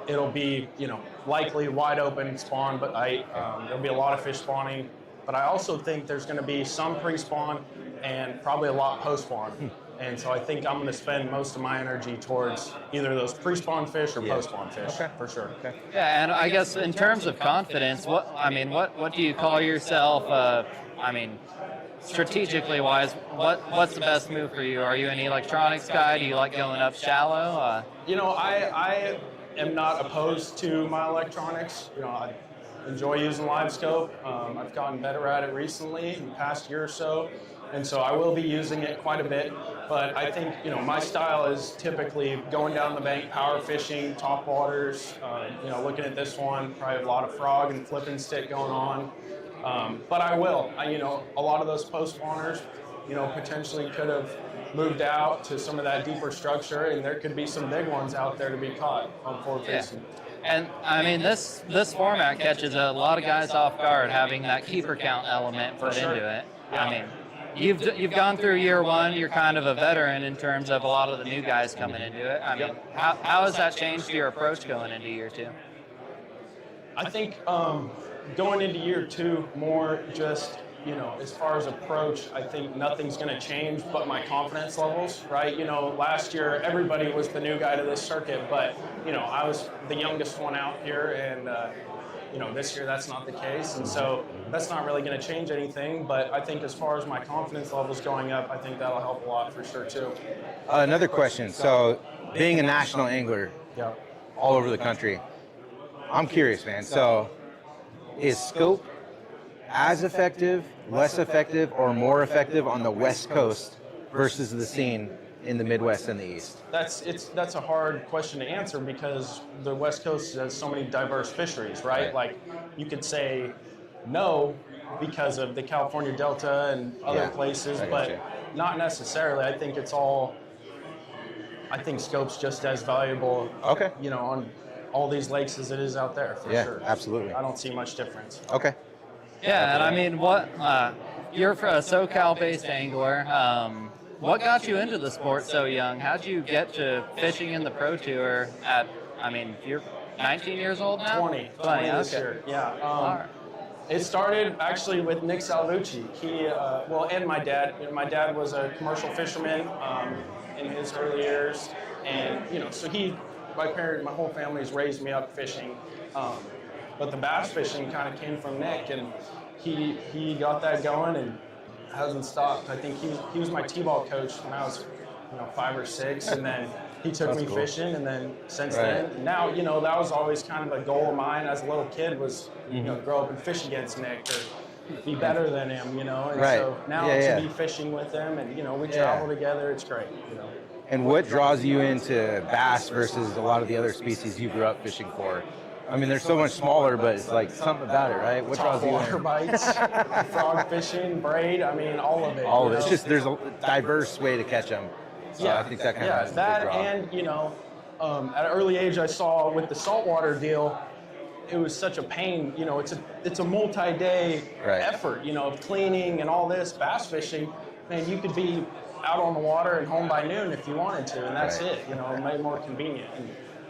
it'll be, likely wide open spawn, but there'll be a lot of fish spawning. But I also think there's going to be some pre-spawn and probably a lot post-spawn. And so I think I'm going to spend most of my energy towards either those pre-spawn fish or post-spawn fish, for sure. Yeah, and I guess in terms of confidence, what do you call yourself? Strategically wise, what's the best move for you? Are you an electronics guy? Do you like going up shallow? I am not opposed to my electronics. I enjoy using live scope. I've gotten better at it recently in the past year or so. And so I will be using it quite a bit, but I think, my style is typically going down the bank, power fishing, top waters, looking at this one, probably a lot of frog and flip and stick going on. But I will. A lot of those post spawners, potentially could have moved out to some of that deeper structure, and there could be some big ones out there to be caught on forward facing. And I mean, this format catches a lot of guys off guard, having that keeper count element put into it. Yeah. I mean, you've gone through year one. You're kind of a veteran in terms of a lot of the new guys coming into it. I mean, how has that changed your approach going into year two? I think going into year two, more just, as far as approach, I think nothing's going to change but my confidence levels, right? Last year, everybody was the new guy to this circuit, but, I was the youngest one out here, and, this year that's not the case. And so that's not really going to change anything, but I think as far as my confidence levels going up, I think that'll help a lot for sure, too. Another question. So being a national angler all over the country, I'm curious, man. So is scope as effective, less effective, or more effective on the West Coast versus the scene in the Midwest and the East? That's a hard question to answer because the West Coast has so many diverse fisheries, right? Like you could say no because of the California Delta and other places, but not necessarily. I think scope's just as valuable, on all these lakes as it is out there, for sure. Yeah, absolutely. I don't see much difference. Okay. Yeah, and I mean, you're a SoCal-based angler. What got you into the sport so young? How'd you get to fishing in the Pro Tour you're 19 years old now? 20 this year, yeah. It started actually with Nick Salvucci. He, and my dad. My dad was a commercial fisherman in his early years, and so my whole family's raised me up fishing, but the bass fishing kind of came from Nick, and he got that going and hasn't stopped. I think he was my T-ball coach when I was 5 or 6, and then he took me fishing, and then since then, and now that was always kind of a goal of mine as a little kid was grow up and fish against Nick or be better than him, and so now to be fishing with him, and we travel together, it's great. And what draws you into bass versus a lot of the other species you grew up fishing for? I mean, they're so much smaller, but it's like something about it, right? What draws you in? Water bites, frog fishing, braid, all of it. All of it. It's just there's a diverse way to catch them. So I think that kind of has a big draw. And at an early age, I saw with the saltwater deal, it was such a pain. It's a multi-day effort. Of cleaning and all this. Bass fishing, man, you could be out on the water and home by noon if you wanted to, and that's it. It made it more convenient.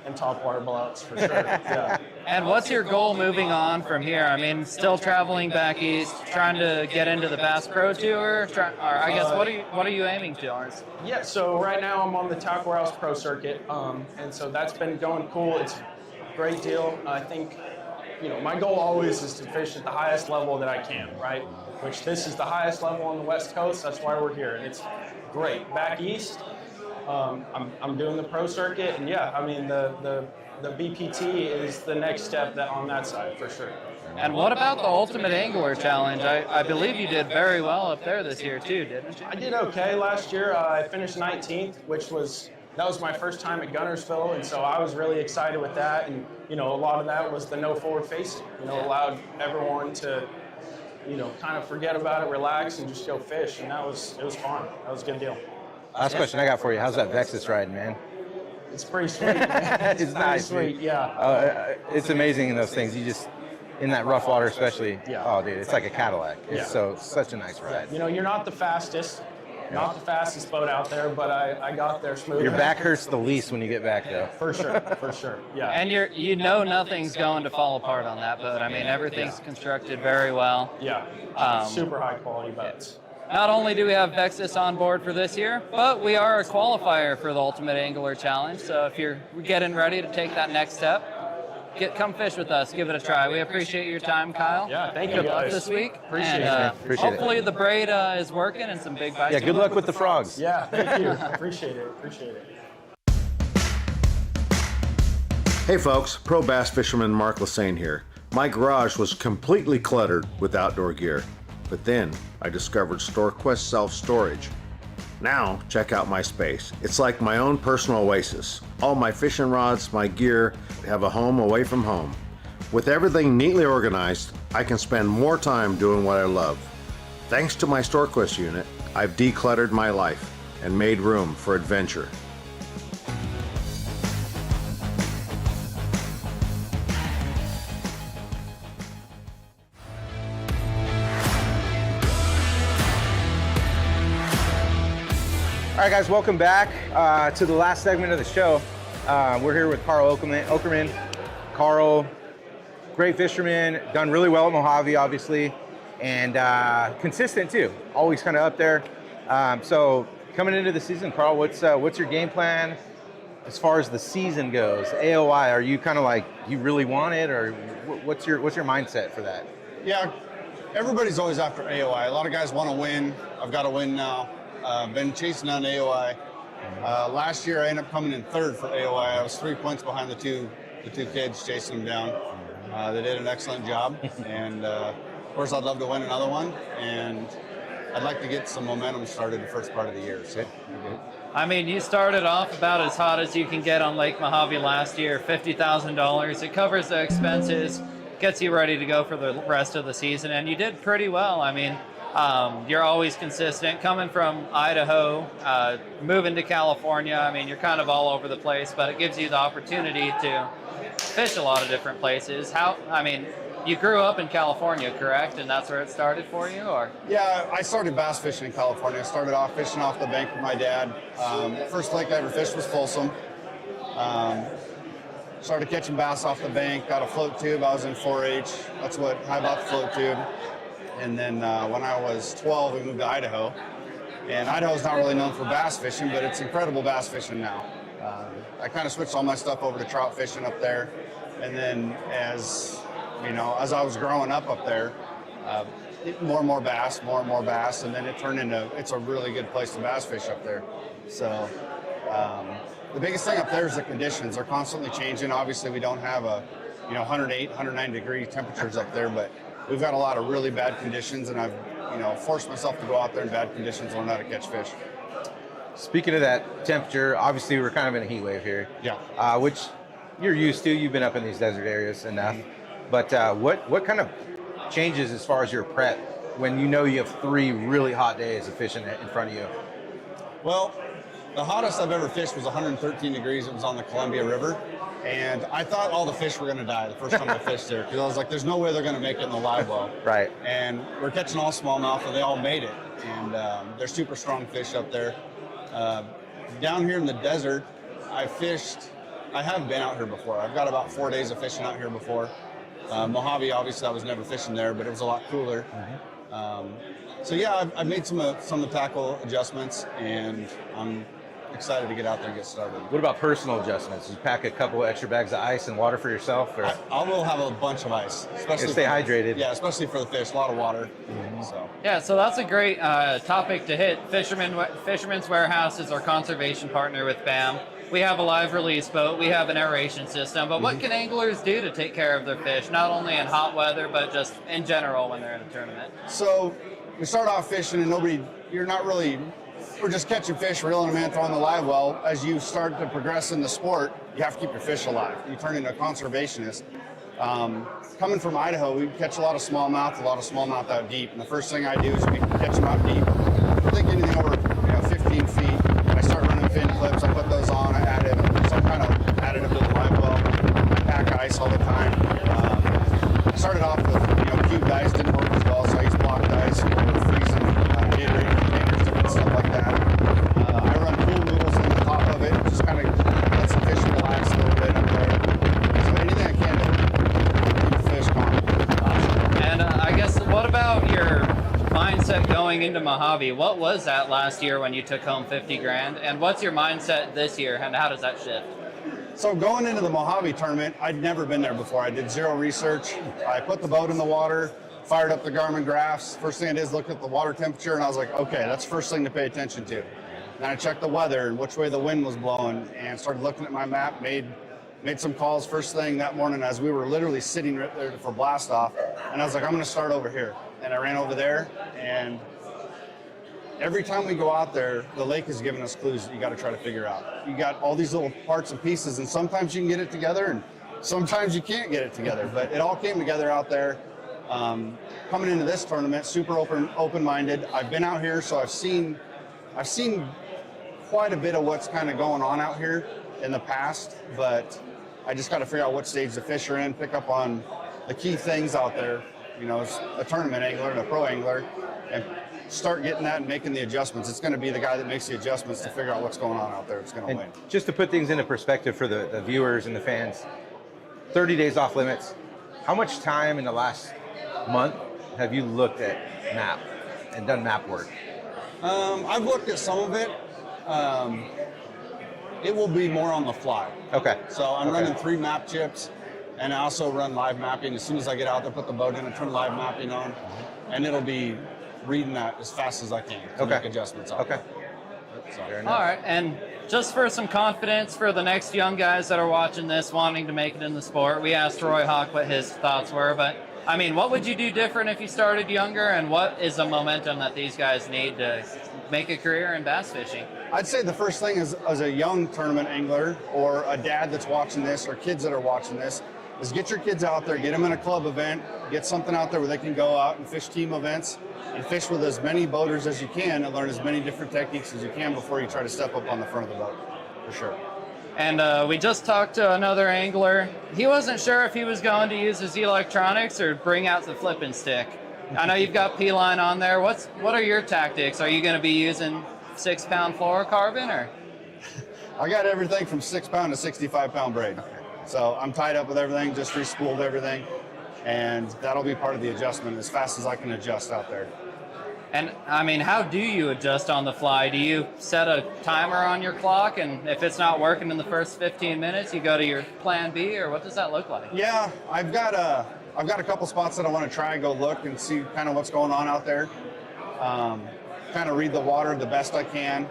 And top water blowouts for sure. Yeah. And what's your goal moving on from here? I mean, still traveling back east, trying to get into the Bass Pro Tour, or I guess what are you aiming towards? Yeah, so right now I'm on the Tackle Rouse Pro Circuit, and so that's been going cool. It's a great deal. I think, my goal always is to fish at the highest level that I can, right? Which this is the highest level on the West Coast. That's why we're here, and it's great. Back east, I'm doing the pro circuit, and the BPT is the next step on that side for sure. And what about the Ultimate Angler Challenge? I believe you did very well up there this year too, didn't you? I did okay last year. I finished 19th, that was my first time at Guntersville, and so I was really excited with that. And a lot of that was the no forward facing. Allowed everyone to kind of forget about it, relax, and just go fish, and it was fun. That was a good deal. Last question I got for you. How's that Vexus riding, man? It's pretty sweet, man. It's nice, sweet, yeah. It's amazing in those things. You just, in that rough water especially, oh, dude, it's like a Cadillac. It's such a nice ride. You're not the fastest boat out there, but I got there smooth. Your back hurts the least when you get back, though. For sure, yeah. And nothing's going to fall apart on that boat. I mean, everything's constructed very well. Yeah, super high quality boats. Not only do we have Vexus on board for this year, but we are a qualifier for the Ultimate Angler Challenge. So if you're getting ready to take that next step, come fish with us. Give it a try. We appreciate your time, Kyle. Yeah, thank you, Good guys. luck this week. Appreciate it. Hopefully the braid is working and some big bites. Yeah, good luck with the frogs. Yeah, thank you. Appreciate it. Hey folks, pro bass fisherman Mark Lassane here. My garage was completely cluttered with outdoor gear, but then I discovered StoreQuest Self-Storage. Now, check out my space. It's like my own personal oasis. All my fishing rods, my gear have a home away from home. With everything neatly organized, I can spend more time doing what I love. Thanks to my StoreQuest unit, I've decluttered my life and made room for adventure. All right, guys, welcome back to the last segment of the show. We're here with Carl Okerman. Carl, great fisherman, done really well at Mojave, obviously, and consistent too, always kind of up there. So coming into the season, Carl, what's your game plan as far as the season goes? AOI, are you kind of like, you really want it, or what's your mindset for that? Yeah, everybody's always after AOI. A lot of guys want to win. I've got to win now. Been chasing down AOI. Last year I ended up coming in third for AOI. I was 3 points behind the two kids chasing them down. They did an excellent job, and of course I'd love to win another one, and I'd like to get some momentum started the first part of the year. So. I mean, you started off about as hot as you can get on Lake Mojave last year, $50,000. It covers the expenses, gets you ready to go for the rest of the season, and you did pretty well. I mean, you're always consistent. Coming from Idaho, moving to California, I mean, you're kind of all over the place, but it gives you the opportunity to fish a lot of different places. You grew up in California, correct? And that's where it started for you, or? Yeah, I started bass fishing in California. I started off fishing off the bank with my dad. First lake I ever fished was Folsom. Started catching bass off the bank, got a float tube. I was in 4-H. That's how I bought the float tube. And then when I was 12, we moved to Idaho. And Idaho's not really known for bass fishing, but it's incredible bass fishing now. I kind of switched all my stuff over to trout fishing up there. And then as I was growing up there, more and more bass, and then it turned into, it's a really good place to bass fish up there. So the biggest thing up there is the conditions. They're constantly changing. Obviously, we don't have 108, 109 degree temperatures up there, but we've got a lot of really bad conditions, and I've forced myself to go out there in bad conditions and learn how to catch fish. Speaking of that temperature, obviously we're kind of in a heat wave here. Yeah. Which you're used to. You've been up in these desert areas enough. But what kind of changes as far as your prep when you know you have 3 really hot days of fishing in front of you? Well, the hottest I've ever fished was 113 degrees. It was on the Columbia River. And I thought all the fish were going to die the first time I fished there, because I was like, there's no way they're going to make it in the live well. Right. And we're catching all smallmouth, and they all made it. And they're super strong fish up there. Down here in the desert, I have been out here before. I've got about 4 days of fishing out here before. Mojave, obviously, I was never fishing there, but it was a lot cooler. So yeah, I've made some of the tackle adjustments, and I'm excited to get out there and get started. What about personal adjustments? You pack a couple extra bags of ice and water for yourself? Or? I will have a bunch of ice, especially stay hydrated. Yeah, especially for the fish. A lot of water. So that's a great topic to hit. Fisherman's Warehouse is our conservation partner with BAM. We have a live release boat. We have an aeration system. But what can anglers do to take care of their fish, not only in hot weather, but just in general when they're in a tournament? So we start off fishing, and we're just catching fish, reeling them in, throwing the live well. As you start to progress in the sport, you have to keep your fish alive. You turn into a conservationist. Coming from Idaho, we catch a lot of smallmouth out deep. And the first thing I do is we catch them out deep. I think anything over 15 feet. I start running fin clips. I put those on. I add in some kind of additive to the live well. I pack ice all the time. I started off with cubed ice, didn't work as well, so I used blocked ice, freezing Gatorade containers, different stuff like that. I run pool noodles on the top of it, just kind of let some fish relax a little bit up there. So anything I can to keep the fish calm. And I guess, what about your mindset going into Mojave? What was that last year when you took home 50 grand? And what's your mindset this year, and how does that shift? So going into the Mojave tournament, I'd never been there before. I did zero research. I put the boat in the water, fired up the Garmin graphs. First thing I did is look at the water temperature, and I was like, okay, that's the first thing to pay attention to. Then I checked the weather and which way the wind was blowing, and started looking at my map, made some calls first thing that morning as we were literally sitting right there for blast off. And I was like, I'm gonna start over here. And I ran over there, and every time we go out there, the lake is giving us clues that you got to try to figure out. You got all these little parts and pieces, and sometimes you can get it together, and sometimes you can't get it together. But it all came together out there. Coming into this tournament, super open-minded. I've been out here, so I've seen quite a bit of what's kind of going on out here in the past, but I just got to figure out what stage the fish are in, pick up on the key things out there, you know, as a tournament angler and a pro angler, and start getting that and making the adjustments. It's going to be the guy that makes the adjustments to figure out what's going on out there. It's going to win. Just to put things into perspective for the viewers and the fans, 30 days off limits. How much time in the last month have you looked at map and done map work? I've looked at some of it. It will be more on the fly. Okay. So I'm running 3 map chips, and I also run live mapping. As soon as I get out there, put the boat in and turn live mapping on, and it'll be reading that as fast as I can to make adjustments on it. So. All right, and just for some confidence for the next young guys that are watching this, wanting to make it in the sport, we asked Roy Hawk what his thoughts were, but I mean, what would you do different if you started younger, and what is the momentum that these guys need to make a career in bass fishing? I'd say the first thing is, as a young tournament angler or a dad that's watching this or kids that are watching this, is get your kids out there, get them in a club event, get something out there where they can go out and fish team events and fish with as many boaters as you can and learn as many different techniques as you can before you try to step up on the front of the boat, for sure. And we just talked to another angler. He wasn't sure if he was going to use his electronics or bring out the flipping stick. I know you've got P-line on there. What are your tactics? Are you going to be using 6-pound fluorocarbon, or? I got everything from 6-pound to 65-pound braid. So I'm tied up with everything, just re-spooled everything, and that'll be part of the adjustment as fast as I can adjust out there. And I mean, how do you adjust on the fly? Do you set a timer on your clock, and if it's not working in the first 15 minutes, you go to your plan B, or what does that look like? Yeah, I've got a couple spots that I want to try and go look and see kind of what's going on out there. Kind of read the water the best I can,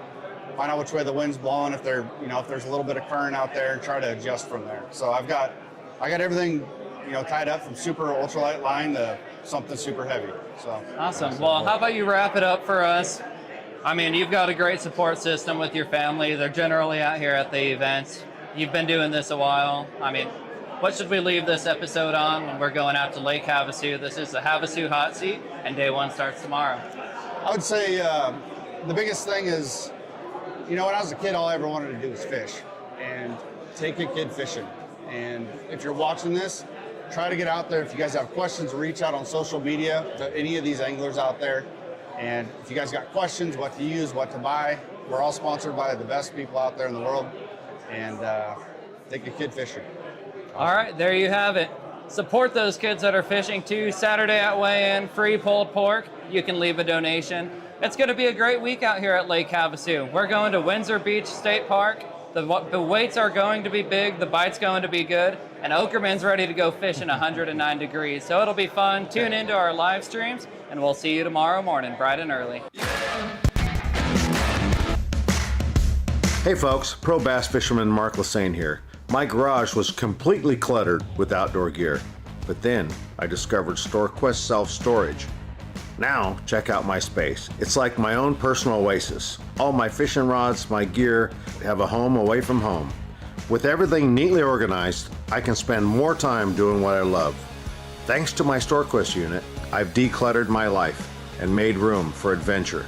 find out which way the wind's blowing, if there's a little bit of current out there, and try to adjust from there. So I got everything, tied up from super ultralight line to something super heavy. So awesome. Well, how about you wrap it up for us? I mean, you've got a great support system with your family. They're generally out here at the events. You've been doing this a while. I mean, what should we leave this episode on when we're going out to Lake Havasu? This is the Havasu Hot Seat, and day 1 starts tomorrow. I would say the biggest thing is, when I was a kid, all I ever wanted to do was fish and take a kid fishing. And if you're watching this, try to get out there. If you guys have questions, reach out on social media to any of these anglers out there. And if you guys got questions, what to use, what to buy, we're all sponsored by the best people out there in the world. And take a kid fishing. All right, there you have it. Support those kids that are fishing too. Saturday at weigh-in, free pulled pork. You can leave a donation. It's going to be a great week out here at Lake Havasu. We're going to Windsor Beach State Park. The weights are going to be big, the bite's going to be good, and Okerman's ready to go fishing 109 degrees. So it'll be fun. Tune into our live streams, and we'll see you tomorrow morning, bright and early. Hey folks, pro bass fisherman Mark Lassane here. My garage was completely cluttered with outdoor gear, but then I discovered StoreQuest self-storage. Now, check out my space. It's like my own personal oasis. All my fishing rods, my gear, have a home away from home. With everything neatly organized, I can spend more time doing what I love. Thanks to my StoreQuest unit, I've decluttered my life and made room for adventure.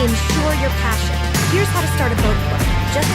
ensure your passion. Here's how to start a boat club. Just